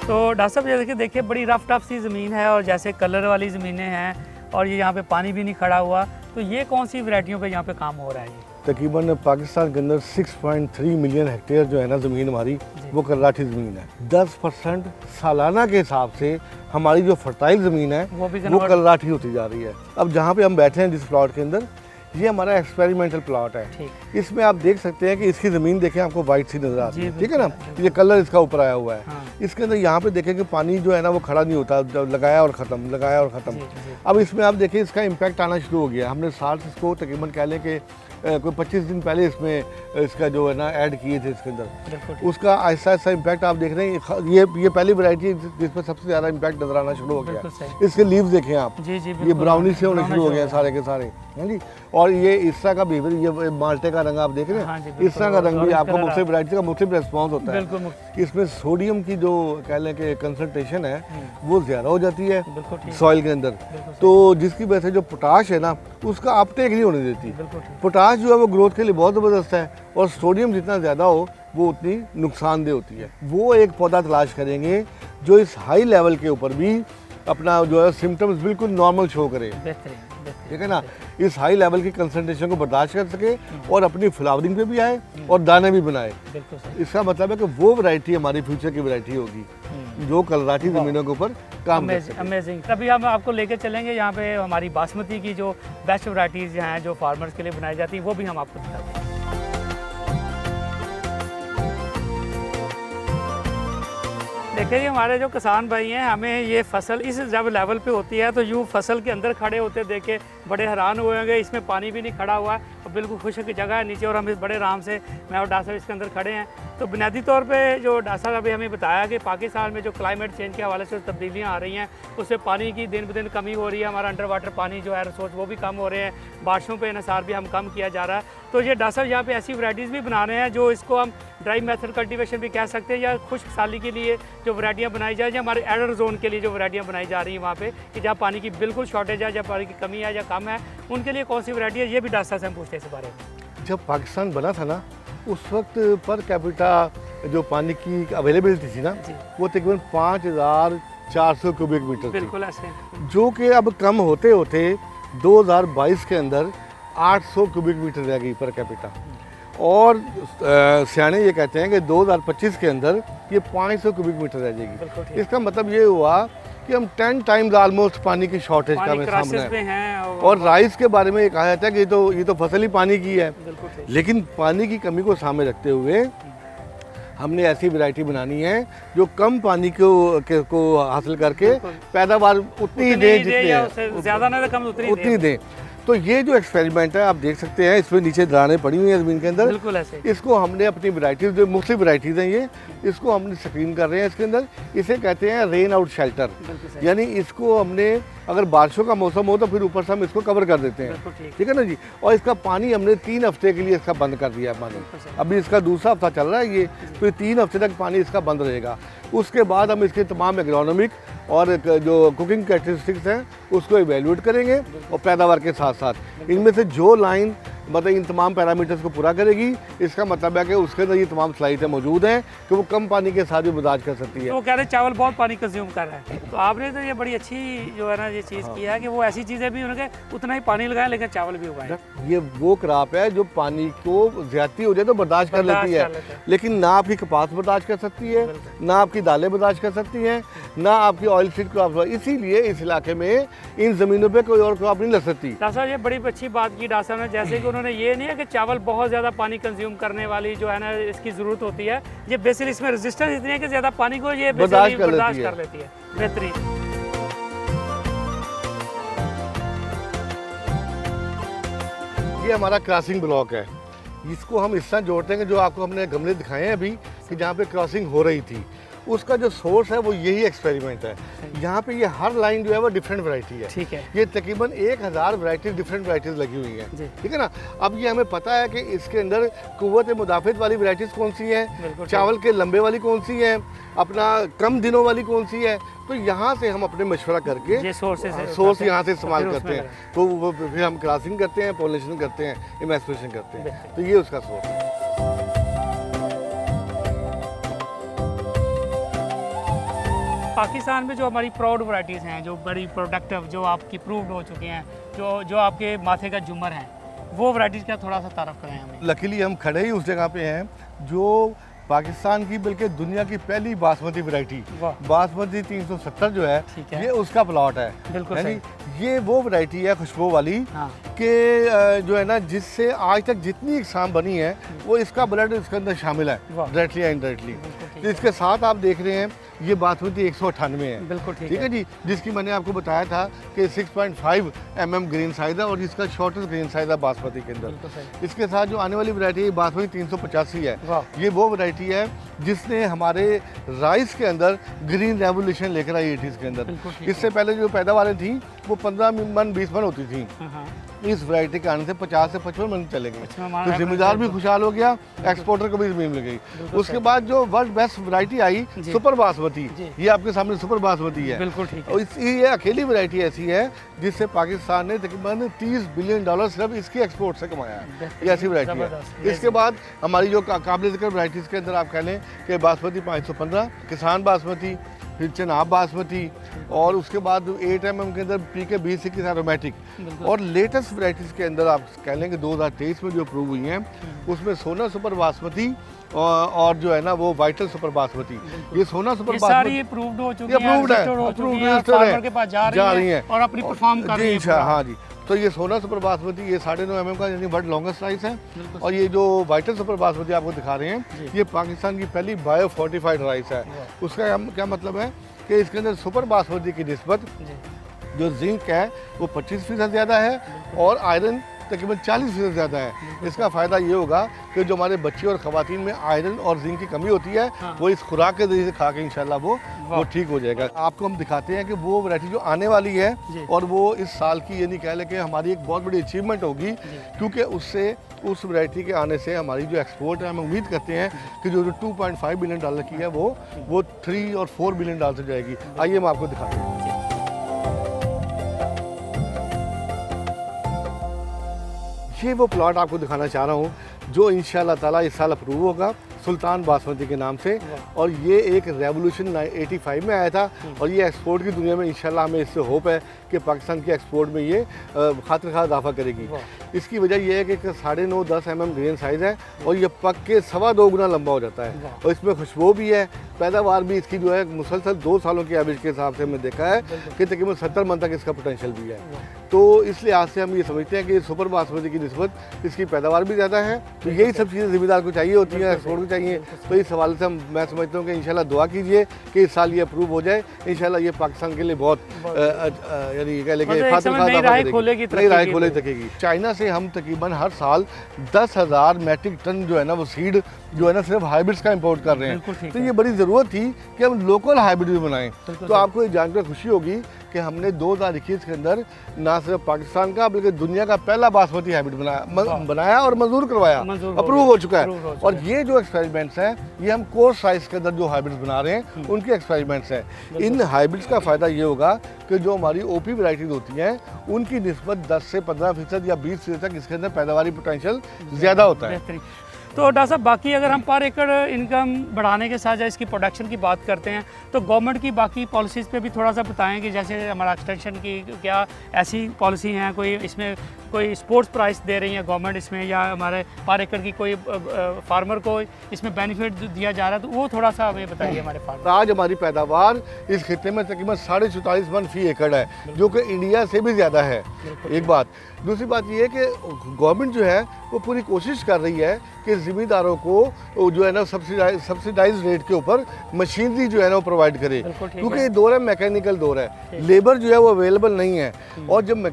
A: तो डॉक्टर साहब जैसे देखिए बड़ी रफ टफ सी ज़मीन है और जैसे कलर वाली ज़मीनें हैं और ये यहाँ पे पानी भी नहीं खड़ा हुआ, तो ये कौन सी वैरायटियों पे यहाँ पे काम हो रहा है?
E: तकरीबन पाकिस्तान के अंदर 6.3 मिलियन हेक्टेयर जो है ना ज़मीन हमारी, वो कलराठी ज़मीन है। 10% सालाना के हिसाब से हमारी जो फर्टाइल ज़मीन है वो कलराठी होती जा रही है। अब जहाँ पे हम बैठे हैं जिस प्लॉट के अंदर, ये हमारा एक्सपेरिमेंटल प्लॉट है। इसमें आप देख सकते हैं कि इसकी ज़मीन देखें, आपको वाइट सी नज़र आती है, ठीक है ना। ये कलर इसका ऊपर आया हुआ है। इसके अंदर यहाँ पे देखें कि पानी जो है ना वो खड़ा नहीं होता, जब लगाया और ख़त्म, लगाया और ख़त्म। अब इसमें आप देखिए इसका इम्पैक्ट आना शुरू हो गया। हमने साल इसको तकरीबन कह लें कि कोई 25 दिन पहले इसमें इसका जो है ना ऐड किए थे इसके अंदर, उसका ऐसा ऐसा इम्पैक्ट आप देख रहे हैं। ये पहली वैरायटी जिसमें सबसे ज़्यादा इम्पैक्ट नजर आना शुरू हो गया। इसके लीव्स देखें आप, ये ब्राउनी से होने शुरू हो गए सारे के सारे, हैं जी। और ये इस तरह का बिहेवियर, ये माल्टे का रंग आप देख रहे हैं, इस तरह का रंग भी आपको मुख्तलिफ वैरायटी का मुख्तलिफ रिस्पॉन्स होता है। इसमें सोडियम की जो कह लें कि कंसनट्रेशन है वो ज़्यादा हो जाती है सॉइल के अंदर, तो जिसकी वजह से जो पोटाश है ना उसका अपटेक नहीं होने देती। पोटाश जो है वो ग्रोथ के लिए बहुत ज़बरदस्त है, और सोडियम जितना ज़्यादा हो वो उतनी नुकसानदेह होती है। वो एक पौधा तलाश करेंगे जो इस हाई लेवल के ऊपर भी अपना जो है सिम्टम्स बिल्कुल नॉर्मल शो करे, ठीक है ना। इस हाई लेवल की कंसंट्रेशन को बर्दाश्त कर सके और अपनी फ्लावरिंग पे भी आए और दाने भी बनाए। इसका मतलब है कि वो वैरायटी हमारी फ्यूचर की वैरायटी होगी जो कलराठी ज़मीनों के ऊपर काम कर सके।
A: अमेजिंग। अभी हम आपको लेकर चलेंगे यहाँ पे हमारी बासमती की जो बेस्ट वैरायटीज़ हैं जो फार्मर्स के लिए बनाई जाती हैं, वो भी हम आपको दिखाते हैं। देखिए जी, हमारे जो किसान भाई हैं, हमें ये फसल इस जब लेवल पे होती है तो यूँ फसल के अंदर खड़े होते देख के बड़े हैरान हुए होंगे। इसमें पानी भी नहीं खड़ा हुआ है और बिल्कुल खुशक जगह है नीचे, और हम इस बड़े आराम से मैं और डॉक्टर साहब इसके अंदर खड़े हैं। तो बुनियादी तौर पे जो डॉक्टर साहब अभी हमें बताया कि पाकिस्तान में जो क्लाइमेट चेंज के हवाले से तब्दीलियाँ आ रही हैं, उससे पानी की दिन ब दिन कमी हो रही है। हमारा अंडर वाटर पानी जो है रिसोर्स वो भी कम हो रहे हैं, बारिशों पर इन्हिसार भी हम कम किया जा रहा है। तो ये डॉक्टर साहब यहाँ पे ऐसी वैराइटीज़ भी बना रहे हैं जो इसको हम ड्राई मेथड कल्टीवेशन भी कह सकते हैं, या खुश्क साली के लिए जो वैरायटियाँ बनाई जाए, या हमारे एडर जोन के लिए जो वैरायटियाँ बनाई जा रही हैं वहाँ पे, कि जहाँ पानी की बिल्कुल शॉर्टेज है, जहाँ पानी की कमी है या कम है, उनके लिए कौन सी वैरायटी है, ये भी डॉक्टर साहब से हम पूछते हैं इस बारे में।
E: जब पाकिस्तान बना था ना, उस वक्त पर कैपिटा जो पानी की अवेलेबिलिटी थी ना, वो तकरीबन 400 क्यूबिक मीटर थी,
A: बिल्कुल ऐसे।
E: जो कि अब कम होते होते 2022 के अंदर 800 क्यूबिक मीटर रह गई पर कैपिटा। और सियाने ये कहते हैं कि 2025 के अंदर ये 500 क्यूबिक मीटर रह जाएगी। इसका मतलब ये हुआ कि हम 10 टाइम्स ऑलमोस्ट पानी की शॉर्टेज का हमें सामने है। और राइस के बारे में ये कहा जाता है कि ये तो फसल ही पानी की है, लेकिन पानी की कमी को सामने रखते हुए हमने ऐसी वैरायटी बनानी है जो कम पानी को हासिल करके पैदावार उतनी ही दें जितनी
A: ज़्यादा ना कम
E: उतनी दें। तो ये जो एक्सपेरिमेंट है आप देख सकते हैं, इसमें नीचे दरारें पड़ी हुई हैं ज़मीन के अंदर,
A: बिल्कुल ऐसे।
E: इसको हमने अपनी वैरायटीज़ जो मुख्तलिफ वैरायटीज़ हैं ये, इसको हमने स्क्रीन कर रहे हैं इसके अंदर। इसे कहते हैं रेन आउट शेल्टर, यानी इसको हमने अगर बारिशों का मौसम हो तो फिर ऊपर से हम इसको कवर कर देते हैं, ठीक है ना जी। और इसका पानी हमने 3 हफ्ते के लिए इसका बंद कर दिया है पानी। अभी इसका दूसरा हफ्ता चल रहा है ये, तो 3 हफ्ते तक पानी इसका बंद रहेगा। उसके बाद हम इसके तमाम एग्रोनॉमिक और जो कुकिंग कैरेक्टरिस्टिक्स हैं उसको इवेल्यूएट करेंगे और पैदावार के साथ साथ इनमें से जो लाइन मतलब इन तमाम पैरामीटर्स को पूरा करेगी, इसका मतलब है कि उसके अंदर ये तमाम सलाहियतें मौजूद हैं कि वो कम पानी के साथ भी बर्दाश्त कर सकती है।
A: तो वो कह रहे हैं चावल बहुत पानी कंज्यूम कर रहा है, तो आपने तो ये बड़ी अच्छी जो है ना ये चीज़ की है कि वो ऐसी चीज़ें भी उनके उतना ही पानी लगाएं लेकिन चावल भी उगाएं।
E: ये वो क्रॉप है जो पानी को ज्यादा हो जाए तो बर्दाश्त कर लेती है, लेकिन ना आपकी कपास बर्दाश्त कर सकती है, ना आपकी दालें बर्दाश्त कर सकती हैं, ना आपकी ऑयल सीड क्रॉप। इसीलिए इस इलाके में इन ज़मीनों पर कोई और क्रॉप नहीं लग सकती।
A: डॉक्टर साहब ये बड़ी अच्छी बात की डॉक्टर साहब ने, जैसे कि उन्होंने ये नहीं है कि चावल बहुत ज़्यादा पानी कंज्यूम करने वाली जो है ना इसकी ज़रूरत होती है, ये बेसिकली इसमें रेजिस्टेंस इतनी है कि ज़्यादा पानी को ये बर्दाश्त कर लेती है। बेहतरीन।
E: ये हमारा क्रॉसिंग ब्लॉक है, इसको हम इस तरह जोड़ते हैं कि जो आपको हमने गमले दिखाए हैं अभी कि जहाँ पे क्रॉसिंग हो रही थी, उसका जो सोर्स है वो यही एक्सपेरिमेंट है। यहाँ पे ये हर लाइन जो है वो डिफरेंट वैरायटी है,
A: ठीक है।
E: ये तकरीबन 1000 वैरायटीज डिफरेंट वैरायटीज लगी हुई हैं, ठीक है ना। अब ये हमें पता है कि इसके अंदर कुव्वत मुदाफ़त वाली वैरायटीज कौन सी हैं, चावल के लंबे वाली कौन सी है, अपना कम दिनों वाली कौन सी है। तो यहाँ से हम अपने मशवरा करके सोर्स यहाँ से इस्तेमाल करते हैं, तो फिर हम क्रॉसिंग करते हैं, पॉलिनेशन करते हैं, इमेस्कुलेशन करते हैं, तो ये उसका सोर्स है।
A: पाकिस्तान में जो हमारी प्राउड वैरायटीज़ हैं, जो बड़ी प्रोडक्टिव, जो आपकी प्रूव्ड हो चुके हैं, जो आपके माथे का झूमर है, वो वैरायटीज़ का थोड़ा सा तारफ़ करें हमें।
E: लकीली हम खड़े ही उस जगह पे हैं जो पाकिस्तान की बल्कि दुनिया की पहली बासमती वैरायटी बासमती 370 जो है ये उसका प्लॉट है।
A: बिल्कुल
E: यानी ये वो वैरायटी है खुशबू वाली कि जो है ना, जिससे आज तक जितनी इकसाम बनी है वो इसका ब्लड इसके अंदर शामिल है, डायरेक्टली या इनडायरेक्टली। तो इसके साथ आप देख रहे हैं ये बासमती 198 है,
A: बिल्कुल
E: ठीक है जी, जिसकी मैंने आपको बताया था कि 6.5 mm ग्रीन साइज है और इसका शॉर्टेस्ट ग्रीन साइज है बासमती के अंदर। इसके साथ जो आने वाली वैरायटी बासमती 385 है, ये वो वैरायटी है जिसने हमारे राइस के अंदर ग्रीन रेवोल्यूशन लेकर आई 80s के अंदर। इससे पहले जो पैदावारें थी वो 15 मन 20 मन होती थी, इस वैरायटी के आने से 50 से 55 मन चलेंगे, तो जिम्मेदार भी खुशहाल हो गया, एक्सपोर्टर को भी ज़मीन मिल गई। उसके बाद जो वर्ल्ड बेस्ट वैरायटी आई सुपर बासमती, ये आपके सामने सुपर बासमती है,
A: बिल्कुल ठीक है।
E: और ये अकेली वैरायटी ऐसी है जिससे पाकिस्तान ने तकरीबन $30 बिलियन सिर्फ इसकी एक्सपोर्ट से कमाया है, ये ऐसी वैरायटी है। इसके बाद हमारी जो काबिल ज़िक्र वैरायटीज़ के अंदर आप कह लें कि बासमती 515, किसान बासमती, फिर चनाब बासमती, और उसके बाद 8 mm के अंदर PK 20 की एरोमेटिक, और लेटेस्ट वैरायटीज़ के अंदर आप कह लें कि 2023 में जो अप्रूव हुई हैं उसमें सोना सुपर बासमती और जो है ना वो वाइटल सुपर बासमती। ये सोना सुपर बासमती
A: अप्रूव्ड हो चुकी
E: है, फार्मर
A: के पास जा रही हैं और अपनी परफॉर्म कर रही हैं।
E: हाँ जी, तो ये सोना सुपर बासमती ये 9.5 mm का यानी वर्ल्ड लॉन्गेस्ट राइस है, और ये जो वाइटल सुपर बासमती आपको दिखा रहे हैं ये पाकिस्तान की पहली बायो फोर्टिफाइड राइस है। उसका क्या मतलब है कि इसके अंदर सुपर बासमती की निस्बत जो जिंक है वो 25% ज़्यादा है और आयरन तकरीबन 40% ज़्यादा है। इसका फ़ायदा ये होगा कि जो हमारे बच्चे और ख़वातीन में आयरन और जिंक की कमी होती है वो इस खुराक के ज़रिए से खा के इंशाल्लाह वो ठीक हो जाएगा। आपको हम दिखाते हैं कि वो वैरायटी जो आने वाली है और वो इस साल की यानी कह लें कि हमारी एक बहुत बड़ी अचीवमेंट होगी, क्योंकि उससे उस वैरायटी के आने से हमारी जो एक्सपोर्ट है हम उम्मीद करते हैं कि जो $2.5 बिलियन की है वो 3 और 4 बिलियन से जाएगी। आइए हम आपको दिखाते हैं। ये वो प्लॉट आपको दिखाना चाह रहा हूँ जो इंशाल्लाह ताला इस साल अप्रूव होगा। सुल्तान बासमती के नाम से, और ये एक रेवोल्यूशन 85 में आया था, और ये एक्सपोर्ट की दुनिया में इंशाल्लाह हमें इससे होप है कि पाकिस्तान के एक्सपोर्ट में ये खातिर खा इजाफा करेगी। इसकी वजह यह है कि 9.5-10 mm ग्रेन साइज़ है, और ये पक के 2.25 गुना लंबा हो जाता है, और इसमें खुशबू भी है, पैदावार भी इसकी जो है मुसलसल 2 सालों की एवरेज के हिसाब से हमने देखा है कि तकरीबन 70 मन तक इसका पोटेंशियल भी है। तो इस लिहाज से हम ये समझते हैं कि सुपर बासमती की निस्बत इसकी पैदावार भी ज़्यादा है। तो यही सब चीज़ें ज़िम्मेदार को चाहिए होती हैं, एक्सपोर्ट को चाहिए। तो इस हवाले से मैं समझता हूँ कि इंशाल्लाह दुआ कीजिए कि इस साल ये अप्रूव हो जाए। इंशाल्लाह ये पाकिस्तान के लिए बहुत यानी कह लेंगे नई राह खोले सकेगी। चाइना से हम तकरीबन हर साल 10,000 मैट्रिक टन जो है ना वो सीड जो है ना सिर्फ हाइब्रिड्स का इंपोर्ट कर रहे हैं। तो ये बड़ी ज़रूरत थी कि हम लोकल हाइब्रिड भी बनाएं। तो आपको ये जानकर खुशी होगी कि हमने 2021 के अंदर ना सिर्फ पाकिस्तान का बल्कि दुनिया का पहला बासमती हाइब्रिड बनाया और मंजूर करवाया, अप्रूव हो चुका है। और ये जो एक्सपेरिमेंट्स हैं ये हम कोर्स साइज के अंदर जो हाइब्रिड्स बना रहे हैं उनके एक्सपेरिमेंट्स हैं। इन हाइब्रिड्स का फ़ायदा ये होगा कि जो हमारी ओपी वैराइटीज़ होती हैं उनकी निस्बत 10 से 15% या 20% तक इसके अंदर पैदावारी पोटेंशियल ज़्यादा होता है।
A: तो डॉक्टर साहब बाकी अगर हम पर एकड़ इनकम बढ़ाने के साथ इसकी प्रोडक्शन की बात करते हैं तो गवर्नमेंट की बाकी पॉलिसीज़ पे भी थोड़ा सा बताएं कि जैसे हमारा एक्सटेंशन की क्या ऐसी पॉलिसी हैं, कोई इसमें कोई स्पोर्ट्स प्राइस दे रही है गवर्नमेंट इसमें, या हमारे पर एकड़ की कोई फार्मर को इसमें बेनिफिट दिया जा रहा है, तो वो थोड़ा सा हमें बताइए हमारे फार्मर।
E: आज हमारी पैदावार इस खित्ते में तकरीबन 44.5 मन फी एकड़ है, जो कि इंडिया से भी ज़्यादा है। एक बात, दूसरी बात ये है कि गवर्नमेंट जो है वो पूरी कोशिश कर रही है कि ज़िम्मेदारों को जो है ना सब्सिडाइज रेट के ऊपर मशीनरी जो है ना वो प्रोवाइड करे, क्योंकि ये दौर है मैकेनिकल दौर है, लेबर जो है वो अवेलेबल नहीं है। और जब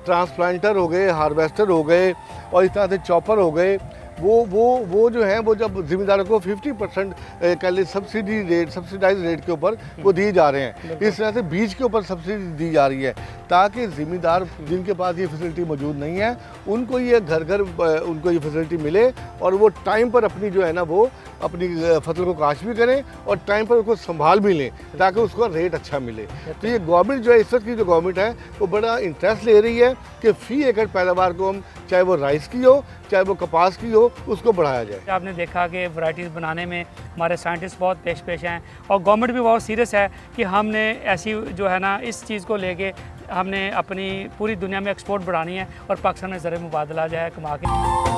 E: ट्रांसप्लांटर हो गए, हार्वेस्टर हो गए और इस तरह से चॉपर हो गए, वो जो है वो जब ज़िम्मेदारों को 50% कह ले सब्सिडाइज रेट के ऊपर वो दिए जा रहे हैं। इस तरह से बीज के ऊपर सब्सिडी दी जा रही है ताकि ज़िम्मेदार जिनके पास ये फैसिलिटी मौजूद नहीं है उनको ये घर उनको ये फैसिलिटी मिले और वो टाइम पर अपनी जो है ना वो अपनी फसल को काश्त भी करें और टाइम पर उसको संभाल भी लें ताकि उसको रेट अच्छा मिले। तो ये गवर्नमेंट जो है इस वक्त की जो गवर्नमेंट है वो बड़ा इंटरेस्ट ले रही है कि फ़ी एकड़ पैदावार को हम चाहे वो राइस की हो चाहे वो कपास की हो उसको बढ़ाया जाए।
A: आपने देखा कि वैरायटीज़ बनाने में हमारे साइंटिस्ट बहुत पेश हैं और गवर्नमेंट भी बहुत सीरियस है कि हमने ऐसी जो है ना इस चीज़ को लेके हमने अपनी पूरी दुनिया में एक्सपोर्ट बढ़ानी है और पाकिस्तान में ज़र मुबादला जो है कमा के।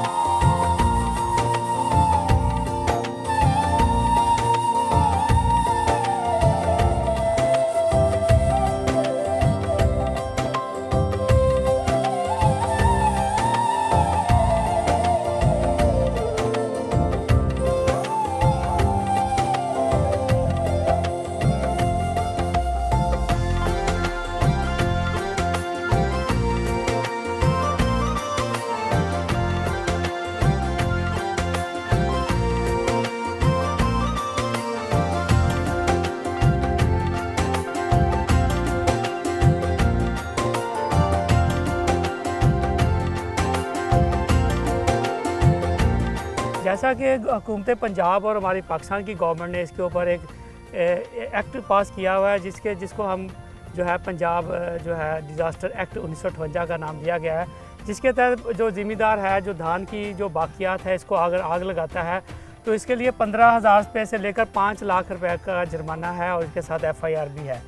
A: जैसा कि हुकूमत पंजाब और हमारी पाकिस्तान की गवर्नमेंट ने इसके ऊपर एक एक्ट पास किया हुआ है जिसको हम जो है पंजाब जो है डिज़ास्टर एक्ट 1958 का नाम दिया गया है, जिसके तहत जो ज़िम्मेदार है जो धान की जो बाकियात है इसको अगर आग लगाता है तो इसके लिए 15,000 रुपये से लेकर 5 लाख रुपए का जुर्माना है और इसके साथ FIR भी है।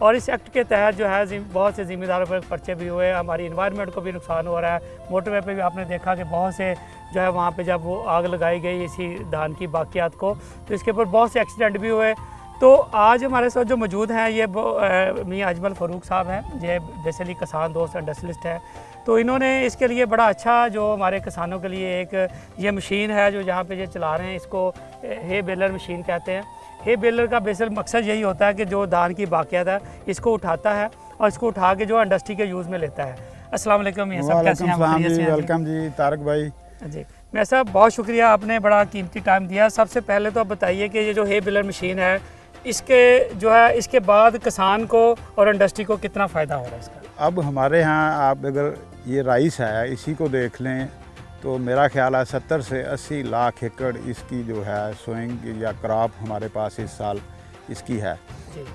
A: और इस एक्ट के तहत जो है बहुत से ज़िम्मेदारों पर पर्चे भी हुए, हमारी इन्वायरमेंट को भी नुकसान हो रहा है। मोटरवे पे भी आपने देखा कि बहुत से जो है वहाँ पे जब वो आग लगाई गई इसी धान की बाकियात को तो इसके ऊपर बहुत से एक्सीडेंट भी हुए। तो आज हमारे साथ जो मौजूद हैं ये मियाँ अजमल फ़ारूक साहब हैं, ये बेसिकली किसान दोस्त इंडस्ट्रियलिस्ट है। तो इन्होंने इसके लिए बड़ा अच्छा जो हमारे किसानों के लिए एक ये मशीन है जो जहाँ पे ये चला रहे हैं, इसको हे बेलर मशीन कहते हैं। हे बेलर का बेसिक मकसद यही होता है कि जो धान की बाकियात है इसको उठाता है और इसको उठा के जो इंडस्ट्री के यूज़ में लेता है। अस्सलाम वालेकुम मियां साहब, कैसे हैं?
F: वेलकम जी तारक भाई
A: जी। मियां साहब बहुत शुक्रिया, आपने बड़ा कीमती टाइम दिया। सबसे पहले तो आप बताइए कि ये जो हे बेलर मशीन है इसके जो है इसके बाद किसान को और इंडस्ट्री को कितना फ़ायदा हो रहा है इसका?
F: अब हमारे यहाँ आप अगर ये राइस है इसी को देख लें तो मेरा ख्याल है 70 से 80 लाख एकड़ इसकी जो है सोइंग या क्रॉप हमारे पास इस साल इसकी है।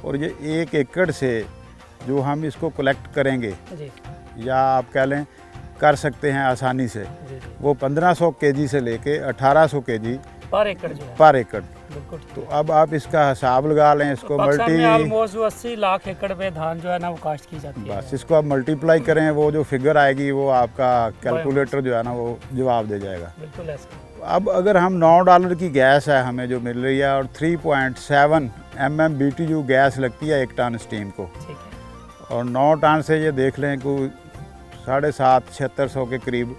F: और ये 1 एकड़ से जो हम इसको कलेक्ट करेंगे या आप कह लें कर सकते हैं आसानी से, वो 1500 केजी से लेके 1800 केजी
A: पर एकड़ जो है,
F: पर एकड़।
A: बिल्कुल ठीक
F: तो अब आप इसका हिसाब लगा लें, इसको
A: पाकिस्तान में
F: मल्टी
A: ऑलमोस्ट 80 लाख एकड़ पे धान जो है ना वो काश्त की जाती है।
F: बस इसको आप मल्टीप्लाई करें, वो जो फिगर आएगी वो आपका कैलकुलेटर जो है ना वो जवाब दे जाएगा।
A: बिल्कुल ऐसा।
F: अब अगर हम $9 की गैस है हमें जो मिल रही है और 3.7 MMBTU गैस लगती है 1 टन स्टीम को,
A: ठीक है।
F: और 9 टन से ये देख लें कि 750-7600 के करीब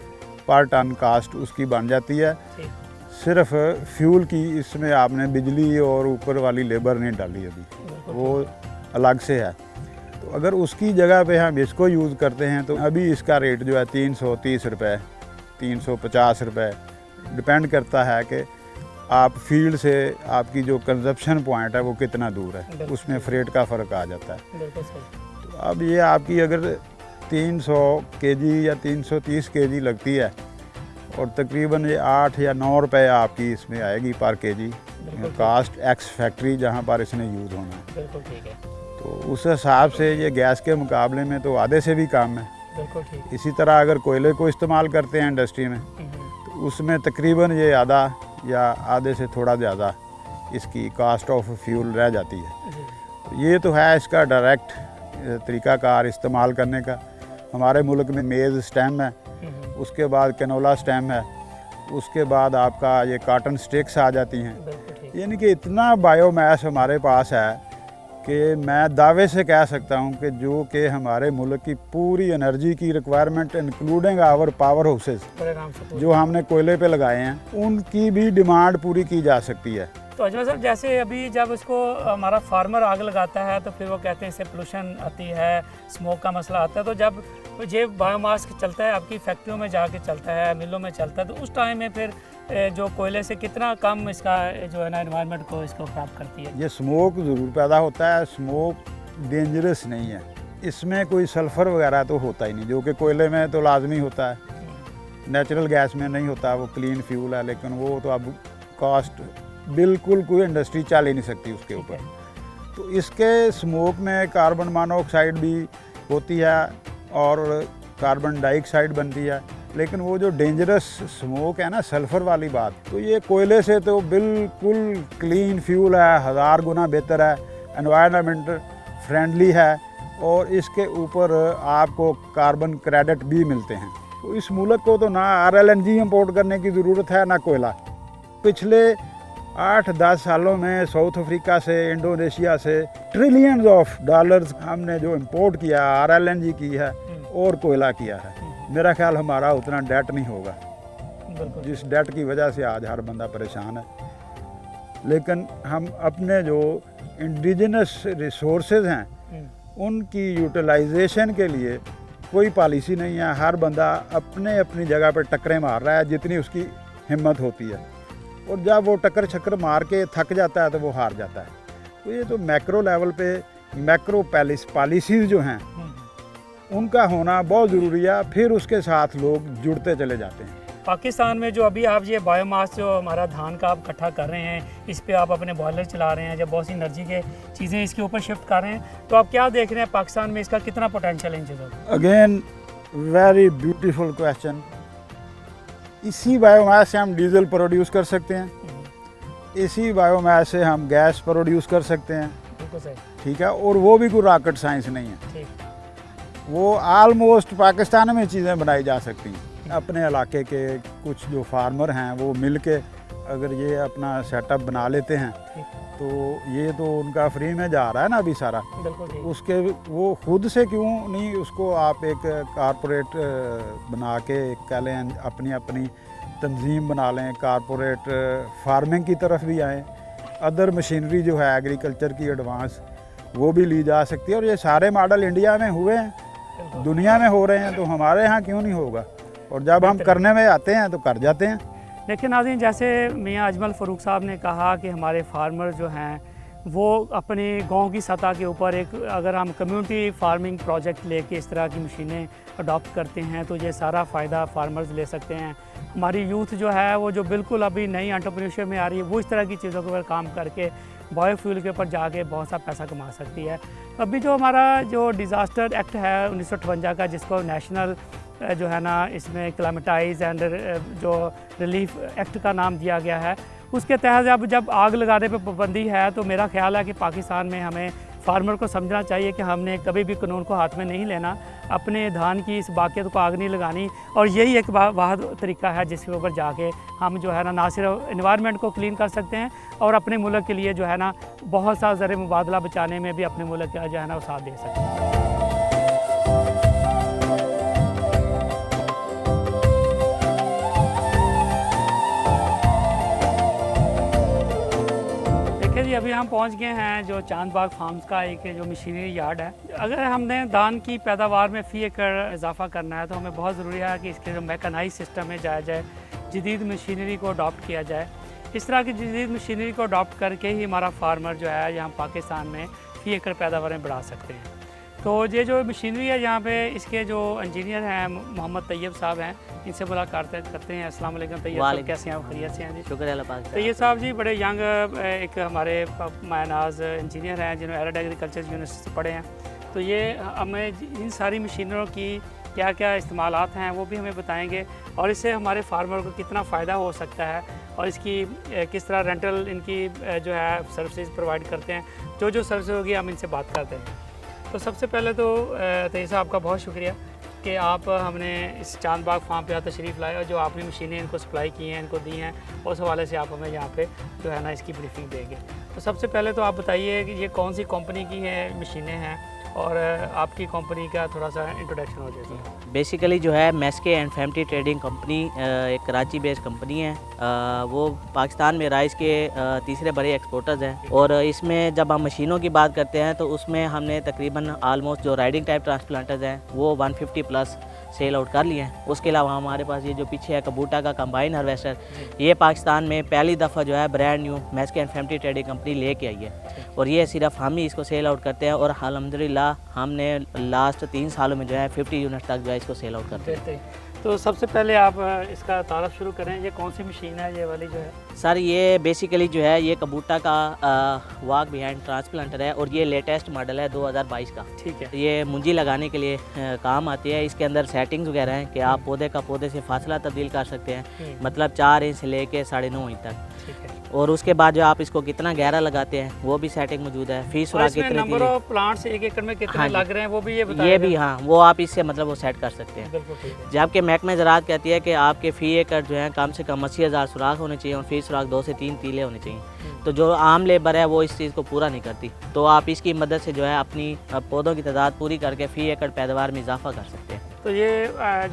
F: पर टन कास्ट उसकी बन जाती है।
A: ठीक।
F: सिर्फ फ्यूल की इसमें आपने बिजली और ऊपर वाली लेबर नहीं डाली अभी, वो अलग से है। तो अगर उसकी जगह पे हम इसको यूज़ करते हैं तो अभी इसका रेट जो है 330 रुपये, 350 रुपये, डिपेंड करता है कि आप फील्ड से आपकी जो कंजप्शन पॉइंट है वो कितना दूर है, उसमें फ्रेट का फ़र्क आ जाता है।
A: बिल्कुल सही।
F: तो अब ये आपकी अगर 300 केजी या 330 केजी लगती है और तकरीबन ये 8 या 9 रुपए आपकी इसमें आएगी पर केजी कास्ट एक्स फैक्ट्री जहाँ पर इसने यूज़ होना है।
A: बिल्कुल ठीक है।
F: तो उस हिसाब से ये गैस के मुकाबले में तो आधे से भी कम है।
A: बिल्कुल ठीक।
F: इसी तरह अगर कोयले को इस्तेमाल करते हैं इंडस्ट्री में तो उसमें तकरीबन ये आधा या आधे से थोड़ा ज़्यादा इसकी कास्ट ऑफ फ्यूल रह जाती है। तो ये तो है इसका डायरेक्ट तरीक़ाकार इस्तेमाल करने का। हमारे मुल्क में मेज़ स्टेम है, उसके बाद कैनोला स्टेम है, उसके बाद आपका ये कॉटन स्टिक्स आ जाती हैं। यानी कि इतना बायोमास हमारे पास है कि मैं दावे से कह सकता हूँ कि जो कि हमारे मुल्क की पूरी एनर्जी की requirement including our power houses जो हमने कोयले पे लगाए हैं उनकी भी डिमांड पूरी की जा सकती है।
A: तो अजमल साहब, जैसे अभी जब इसको हमारा फार्मर आग लगाता है तो फिर वो कहते हैं इससे पोल्यूशन आती है, स्मोक का मसला आता है, तो जब ये बायोमास चलता है आपकी फैक्ट्रियों में जाके चलता है, मिलों में चलता है, तो उस टाइम में फिर जो कोयले से कितना कम इसका जो है ना एनवायरनमेंट को इसको ख़राब करती है?
F: ये स्मोक ज़रूर पैदा होता है, स्मोक डेंजरस नहीं है, इसमें कोई सल्फ़र वगैरह तो होता ही नहीं, जो कि कोयले में तो लाजमी होता है, नेचुरल गैस में नहीं होता, वो क्लीन फ्यूल है। लेकिन वो तो अब कास्ट बिल्कुल कोई इंडस्ट्री चल ही नहीं सकती उसके ऊपर। तो इसके स्मोक में कार्बन मोनोऑक्साइड भी होती है और कार्बन डाइऑक्साइड बनती है, लेकिन वो जो डेंजरस स्मोक है ना, सल्फ़र वाली बात, तो ये कोयले से तो बिल्कुल क्लीन फ्यूल है, 1000 गुना बेहतर है, एनवायरनमेंट फ्रेंडली है और इसके ऊपर आपको कार्बन क्रेडिट भी मिलते हैं। तो इस मुल्क को तो ना RLNG इंपोर्ट करने की ज़रूरत है ना कोयला। पिछले 8-10 सालों में साउथ अफ्रीका से, इंडोनेशिया से ट्रिलियंस ऑफ डॉलर्स हमने जो इंपोर्ट किया, RLNG की है और कोयला किया है। मेरा ख्याल हमारा उतना डेट नहीं होगा, जिस डेट की वजह से आज हर बंदा परेशान है। लेकिन हम अपने जो इंडिजिनस रिसोर्सेज हैं उनकी यूटिलाइजेशन के लिए कोई पॉलिसी नहीं है। हर बंदा अपने अपनी जगह पर टक्करें मार रहा है जितनी उसकी हिम्मत होती है, और जब वो टक्कर छक्कर मार के थक जाता है तो वो हार जाता है। तो ये तो मैक्रो लेवल पे मैक्रो पॉलिसीज़ जो हैं उनका होना बहुत ज़रूरी है, फिर उसके साथ लोग जुड़ते चले जाते हैं।
A: पाकिस्तान में जो अभी आप ये बायोमास जो हमारा धान का आप इकट्ठा कर रहे हैं, इस पे आप अपने बॉयलर चला रहे हैं, जब बहुत सी एनर्जी के चीज़ें इसके ऊपर शिफ्ट कर रहे हैं, तो आप क्या देख रहे हैं पाकिस्तान में इसका कितना पोटेंशियल है इन चीज़ों का?
F: Again very beautiful question. इसी बायोमास से हम डीजल प्रोड्यूस कर सकते हैं, इसी बायोमास से हम गैस प्रोड्यूस कर सकते हैं, ठीक है, और वो भी कोई रॉकेट साइंस नहीं है।
A: ठीक।
F: वो आलमोस्ट पाकिस्तान में चीज़ें बनाई जा सकती हैं। अपने इलाके के कुछ जो फार्मर हैं वो मिल के अगर ये अपना सेटअप बना लेते हैं तो ये तो उनका फ्री में जा रहा है ना अभी सारा, उसके वो खुद से क्यों नहीं उसको आप एक कारपोरेट बना के कह लें, अपनी अपनी तंजीम बना लें, कारपोरेट फार्मिंग की तरफ भी आएँ। अदर मशीनरी जो है एग्रीकल्चर की एडवांस वो भी ली जा सकती है, और ये सारे मॉडल इंडिया में हुए हैं, दुनिया में हो रहे हैं, तो हमारे यहाँ क्यों नहीं होगा? और जब हम करने में आते हैं तो कर जाते हैं।
A: लेकिन नाज़रीन, जैसे मियाँ अजमल फ़रूक साहब ने कहा कि हमारे फार्मर जो हैं वो अपने गांव की सतह के ऊपर एक अगर हम कम्युनिटी फार्मिंग प्रोजेक्ट लेके इस तरह की मशीनें अडॉप्ट करते हैं तो ये सारा फ़ायदा फार्मर्स ले सकते हैं। हमारी यूथ जो है वो जो बिल्कुल अभी नई एंटरप्रेन्योरशिप में आ रही है वो इस तरह की चीज़ों के ऊपर काम करके बायोफ्यूल के ऊपर जाके बहुत सा पैसा कमा सकती है। अभी जो हमारा जो डिज़ास्टर एक्ट है 1958 का, जिसको नेशनल जो है ना इसमें क्लाइमेटाइज एंड जो रिलीफ एक्ट का नाम दिया गया है, उसके तहत जब आग लगाने पर पाबंदी है तो मेरा ख्याल है कि पाकिस्तान में हमें फार्मर को समझना चाहिए कि हमने कभी भी कानून को हाथ में नहीं लेना, अपने धान की इस बाक़ियत को आग नहीं लगानी, और यही एक वाहद तरीका है जिसके ऊपर जाके हम जो है ना सिर्फ इन्वायरमेंट को क्लीन कर सकते हैं और अपने मुल्क के लिए जो है ना बहुत सा ज़र मुबादला बचाने में भी अपने मुल्क का जो है ना वो साथ दे सकते हैं। अभी हम पहुंच गए हैं जो चांदबाग फार्म्स का एक जो मशीनरी यार्ड है। अगर हमने धान की पैदावार में फ़ी एकड़ इजाफा करना है तो हमें बहुत ज़रूरी है कि इसके जो मैकेनाइज सिस्टम है जाया जाए, जदीद मशीनरी को अडॉप्ट किया जाए। इस तरह की जदीद मशीनरी को अडॉप्ट करके ही हमारा फार्मर जो है यहाँ पाकिस्तान में फ़ी एकड़ पैदावार में बढ़ा सकते हैं। तो ये जो मशीनरी है यहाँ पे इसके जो इंजीनियर हैं मोहम्मद तैयब साहब हैं, इनसे मुलाकात करते हैं। अस्सलाम वालेकुम तैयब साहब, कैसे हैं आप? खैरियत से हैं जी?
G: शुक्र अल्लाह पाक।
A: तैयब साहब जी बड़े यंग एक हमारे मायनाज इंजीनियर हैं जिन्होंने एरिड एग्रीकल्चर यूनिवर्सिटी से पढ़े हैं। तो ये हमें इन सारी मशीनरों की क्या क्या इस्तेमालात हैं वो भी हमें बताएंगे और इससे हमारे फार्मर को कितना फ़ायदा हो सकता है और इसकी किस तरह रेंटल इनकी जो है सर्विसेज प्रोवाइड करते हैं। जो सर्विस होगी हम इनसे बात करते हैं। तो सबसे पहले तो तैयब साहब आपका बहुत शुक्रिया कि आप हमने इस चांदबाग फार्म पे तशरीफ़ लाए और जो आपने मशीनें इनको सप्लाई की हैं, इनको दी हैं, उस हवाले से आप हमें यहाँ पे जो है ना इसकी ब्रीफिंग देंगे। तो सबसे पहले तो आप बताइए कि ये कौन सी कंपनी की है मशीनें हैं और आपकी कंपनी का थोड़ा सा इंट्रोडक्शन हो जाए।
G: बेसिकली जो है मैस्के एंड फैमिली ट्रेडिंग कंपनी एक कराची बेस्ड कंपनी है। वो पाकिस्तान में राइस के तीसरे बड़े एक्सपोर्टर्स हैं और इसमें जब हम मशीनों की बात करते हैं तो उसमें हमने तकरीबन आलमोस्ट जो राइडिंग टाइप ट्रांसप्लांटर्स हैं वो 150 प्लस सेल आउट कर लिए हैं। उसके अलावा हमारे पास ये जो पीछे है कबूटा का कंबाइन हार्वेस्टर, ये पाकिस्तान में पहली दफ़ा जो है ब्रांड न्यू मैस्के एंड फैमिली ट्रेडिंग कंपनी लेके आई है और ये सिर्फ हम ही इसको सेल आउट करते हैं और अल्हम्दुलिल्लाह हमने लास्ट 3 सालों में जो है 50 यूनिट तक जो है इसको सेल आउट करते हैं।
A: तो सबसे पहले आप इसका तारफ़ शुरू करें, ये कौन सी मशीन है ये वाली जो है?
G: सर ये बेसिकली जो है ये कबूटा का वॉक बिहाइंड ट्रांसप्लांटर है और ये लेटेस्ट मॉडल है 2022 का। ठीक है। ये मुंजी लगाने के लिए काम आती है। इसके अंदर सेटिंग्स वगैरह हैं कि आप पौधे से फासला तब्दील कर सकते हैं, मतलब 4 इंच से लेके 9.5 इंच तक। ठीक है। और उसके बाद जो आप इसको कितना गहरा लगाते हैं वो भी सेटिंग मौजूद है। फीस कितने
A: नंबर ऑफ प्लांट्स एक एकड़ में कितने लग रहे हैं वो भी ये बताइए।
G: ये भी हाँ, वो आप इससे मतलब वो सेट कर सकते हैं। जबकि महकमा ज़राअत कहती है कि आपके फ़ी एकड़ जो है कम से कम 80,000 सुराख होने चाहिए और फ़ी सुराख 2 से 3 तीले होने चाहिए। तो जो आम लेबर है वो इस चीज़ को पूरा नहीं करती, तो आप इसकी मदद से जो है अपनी पौधों की तादाद पूरी करके फ़ी एकड़ पैदावार में इजाफा कर सकते हैं।
A: तो ये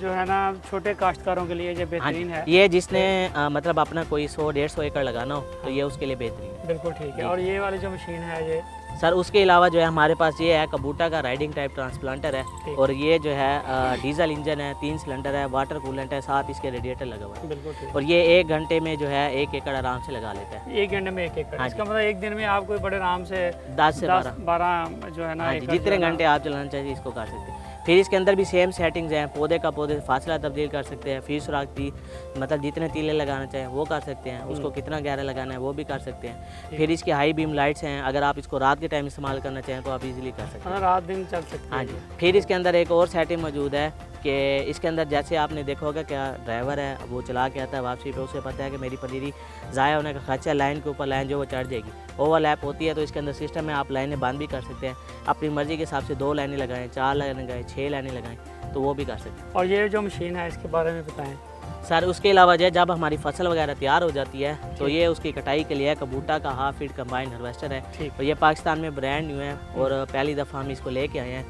A: जो है ना छोटे काश्तकारों के लिए ये बेहतरीन है।
G: ये जिसने मतलब अपना कोई 100-150 एकड़ लगाना हो तो ये उसके लिए बेहतरीन है।
A: बिल्कुल ठीक है। और ये वाली जो मशीन है ये
G: सर उसके अलावा जो है हमारे पास ये है कबूटा का राइडिंग टाइप ट्रांसप्लांटर है और ये जो है डीजल इंजन है, 3 सिलेंडर है, वाटर कूलेंट है, साथ इसके रेडिएटर लगा हुआ है।
A: बिल्कुल ठीक।
G: और ये 1 घंटे में जो है 1 एकड़ आराम से लगा लेता है।
A: 1 घंटे में 1 एकड़? इसका मतलब एक दिन में आप कोई बड़े आराम से
G: 10 से 12
A: जो है ना
G: जितने घंटे आप चलाना चाहिए इसको कर सकते हैं। फिर इसके अंदर भी सेम सेटिंग्स हैं, पौधे से फासला तब्दील कर सकते हैं, फीस सुराख की मतलब जितने तीले लगाना चाहें वो कर सकते हैं, उसको कितना गहरा लगाना है वो भी कर सकते हैं। फिर इसकी हाई बीम लाइट्स हैं, अगर आप इसको रात के टाइम इस्तेमाल करना चाहें तो आप इजीली कर सकते हैं,
A: रात दिन चल सकते हैं।
G: हाँ जी। फिर इसके अंदर एक और सेटिंग मौजूद है कि इसके अंदर जैसे आपने देखा होगा क्या ड्राइवर है वो चला के आता है वापसी पे, उसे पता है कि मेरी पनीरी ज़ाया होने का खर्चा, लाइन के ऊपर लाइन जो वो चढ़ जाएगी, ओवरलैप होती है। तो इसके अंदर सिस्टम में आप लाइनें बंद भी कर सकते हैं, अपनी मर्ज़ी के हिसाब से 2 लाइनें लगाएं, 4 लाइनें लगाएं, 6 लाइनें लगाएं, तो वो भी कर सकते हैं।
A: और ये जो मशीन है इसके बारे में बताएं।
G: सर उसके अलावा जो जब हमारी फसल वगैरह तैयार हो जाती है तो ये उसकी कटाई के लिए कबूटा का हाफ फीट कंबाइन हार्वेस्टर है। तो ये पाकिस्तान में ब्रांड न्यू है और पहली दफ़ा हम इसको लेके आए हैं।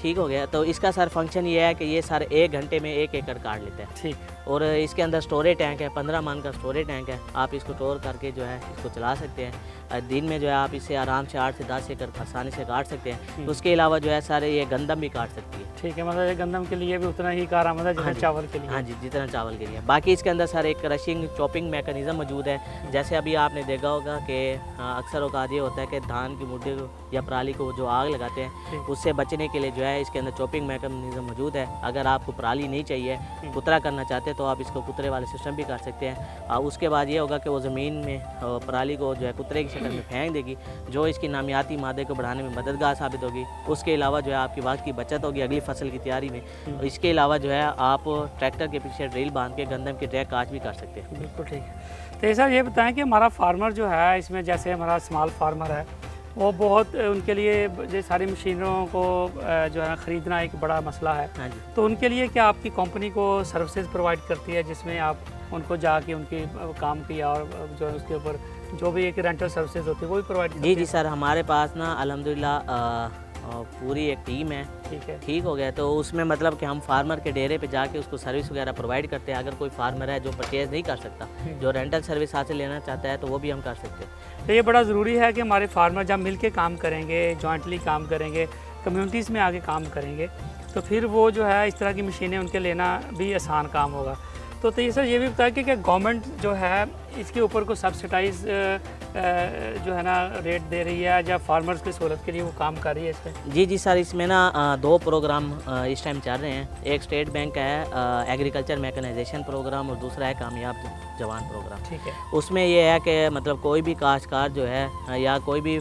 G: ठीक हो गया। तो इसका सर फंक्शन ये है कि ये सर 1 घंटे में 1 एकड़ काट लेता है। ठीक। और इसके अंदर स्टोरेज टैंक है, 15 मन का स्टोरेज टैंक है। आप इसको स्टोर करके जो है इसको चला सकते हैं। दिन में जो है आप इससे आराम से 8 से 10 एकड़ आसानी से काट सकते हैं। उसके अलावा जो है सर ये गंदम भी काट सकती है।
A: ठीक है, मतलब ये गंदम के लिए भी उतना ही कारआमद है जितना चावल के लिए।
G: हाँ जी, जितना चावल के लिए। बाकी इसके अंदर सर एक क्रशिंग चॉपिंग मैकेनिज़्म मौजूद है। जैसे अभी आपने देखा होगा कि अक्सर औकात ये होता है कि धान की मुड्ढे को या पराली को जो आग लगाते हैं उससे बचने के लिए जो है इसके अंदर चॉपिंग मैकेनिज्म मौजूद है। अगर आपको पराली नहीं चाहिए, कुतरा करना चाहते हैं तो आप इसको कुतरे वाले सिस्टम भी कर सकते हैं। उसके बाद ये होगा कि वो ज़मीन में पराली को जो है कुतरे की शक्ल में फेंक देगी, जो इसकी नामियाती मादे को बढ़ाने में मददगार साबित होगी। उसके अलावा जो है आपकी वक्त की बचत होगी अगली फसल की तैयारी में। इसके अलावा जो है आप ट्रैक्टर के पीछे ड्रिल बांध के गंदम की ट्रैक काट भी कर सकते हैं।
A: बिल्कुल ठीक है। तो सर ये बताएं कि हमारा फार्मर जो है इसमें, जैसे हमारा स्मॉल फार्मर है, वो बहुत उनके लिए ये सारी मशीनों को जो है ख़रीदना एक बड़ा मसला है।
G: हाँ जी।
A: तो उनके लिए क्या आपकी कंपनी को सर्विसेज प्रोवाइड करती है जिसमें आप उनको जाके उनकी काम किया और जो है उसके ऊपर जो भी एक रेंटल सर्विसेज होती है वो भी प्रोवाइड करती है?
G: जी सर, हमारे पास ना अल्हम्दुलिल्लाह पूरी एक टीम है।
A: ठीक है।
G: ठीक हो गया। तो उसमें मतलब कि हम फार्मर के डेरे पे जाके उसको सर्विस वगैरह प्रोवाइड करते हैं। अगर कोई फार्मर है जो परचेज़ नहीं कर सकता, जो रेंटल सर्विस हासिल लेना चाहता है, तो वो भी हम कर सकते हैं।
A: तो ये बड़ा ज़रूरी है कि हमारे फार्मर जब मिल के काम करेंगे, जॉइंटली काम करेंगे, कम्युनिटीज़ में आके काम करेंगे, तो फिर वो जो है इस तरह की मशीनें उनके लेना भी आसान काम होगा। तो ये सर ये भी बताया कि क्या गवर्नमेंट जो है इसके ऊपर को सब्सिडाइज जो है ना रेट दे रही है या फार्मर्स की सहूलत के लिए वो काम कर रही है इसमें?
G: जी सर, इसमें ना 2 प्रोग्राम इस टाइम चल रहे हैं। एक स्टेट बैंक का है एग्रीकल्चर मैकेनाइजेशन प्रोग्राम और दूसरा है कामयाब जवान प्रोग्राम।
A: ठीक है।
G: उसमें ये है कि मतलब कोई भी काश्तकार जो है या कोई भी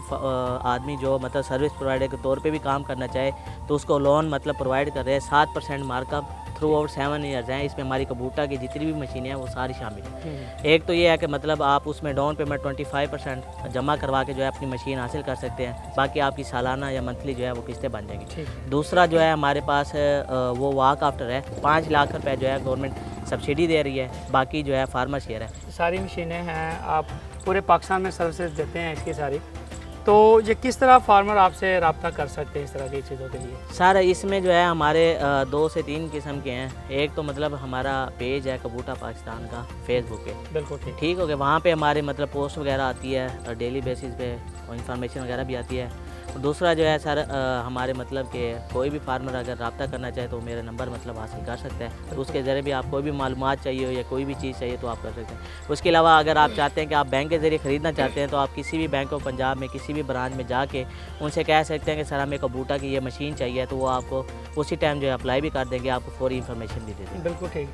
G: आदमी जो मतलब सर्विस प्रोवाइडर के तौर पे भी काम करना चाहे तो उसको लोन मतलब प्रोवाइड कर रहे हैं। 7% मार्कअप थ्रू आउट 7 ईयर्स हैं। इसमें हमारी कबूटा की जितनी भी मशीनें हैं वो सारी शामिल हैं। एक तो ये है कि मतलब आप उसमें डाउन पेमेंट 25% जमा करवा के जो है अपनी मशीन हासिल कर सकते हैं। बाकी आपकी सालाना या मंथली जो है वो किस्तें बन जाएंगी। दूसरा जो है हमारे पास वो वाक आफ्टर है, 5 लाख रुपए जो है गवर्नमेंट सब्सिडी दे रही है, बाकी जो है फार्मर शेयर है।
A: सारी मशीनें हैं, आप पूरे पाकिस्तान में सर्विसेज देते हैं इसकी सारी। तो ये किस तरह फार्मर आपसे रब्ता कर सकते हैं इस तरह की चीज़ों के लिए?
G: सर इसमें जो है हमारे 2 से 3 किस्म के हैं। एक तो मतलब हमारा पेज है कबूटा पाकिस्तान का फेसबुक पे।
A: बिल्कुल ठीक
G: हो गया। वहाँ पे हमारे मतलब पोस्ट वगैरह आती है डेली बेसिस पे और इन्फॉर्मेशन वगैरह भी आती है। दूसरा जो है सर हमारे मतलब कि कोई भी फार्मर अगर रब्ता करना चाहे तो मेरा नंबर मतलब हासिल कर सकता है। तो उसके ज़रिए भी आप कोई भी मालूमात चाहिए हो या कोई भी चीज़ चाहिए तो आप कर सकते हैं। उसके अलावा अगर आप चाहते हैं कि आप बैंक के ज़रिए ख़रीदना चाहते हैं तो आप किसी भी बैंक ऑफ पंजाब में किसी भी ब्रांच में जाके उनसे कह सकते हैं कि सर हमें कबूटा की ये मशीन चाहिए, तो वो आपको उसी टाइम जो है अप्लाई भी कर देंगे, आपको फौरी इन्फॉर्मेशन भी दे देंगे।
A: बिल्कुल ठीक।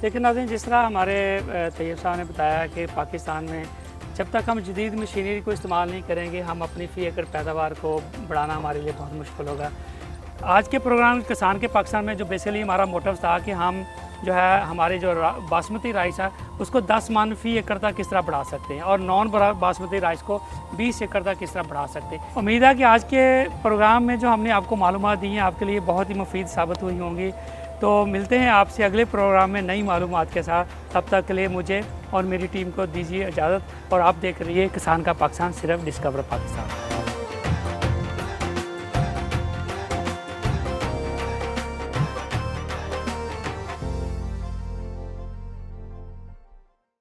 A: लेकिन नाज़रीन, जिस तरह हमारे तैयब साहब ने बताया कि पाकिस्तान में जब तक हम जदीद मशीनरी को इस्तेमाल नहीं करेंगे, हम अपनी फ़ी एकड़ पैदावार को बढ़ाना हमारे लिए बहुत मुश्किल होगा। आज के प्रोग्राम किसान के पाकिस्तान में जो बेसिकली हमारा मोटिव था कि हम जो है हमारे जो बासमती राइस है उसको 10 मन फ़ी एकड़ तक किस तरह बढ़ा सकते हैं और नॉन बासमती राइस को 20 एकड़ तक किस तरह बढ़ा सकते हैं। उम्मीद है कि आज के प्रोग्राम में जो हमने आपको मालूमात दी हैं आपके लिए बहुत ही मुफीद साबित हुई होंगी। तो मिलते हैं आपसे अगले प्रोग्राम में नई मालूमात के साथ। तब तक के लिए मुझे और मेरी टीम को दीजिए इजाज़त और आप देख रहिए किसान का पाकिस्तान, सिर्फ डिस्कवर पाकिस्तान।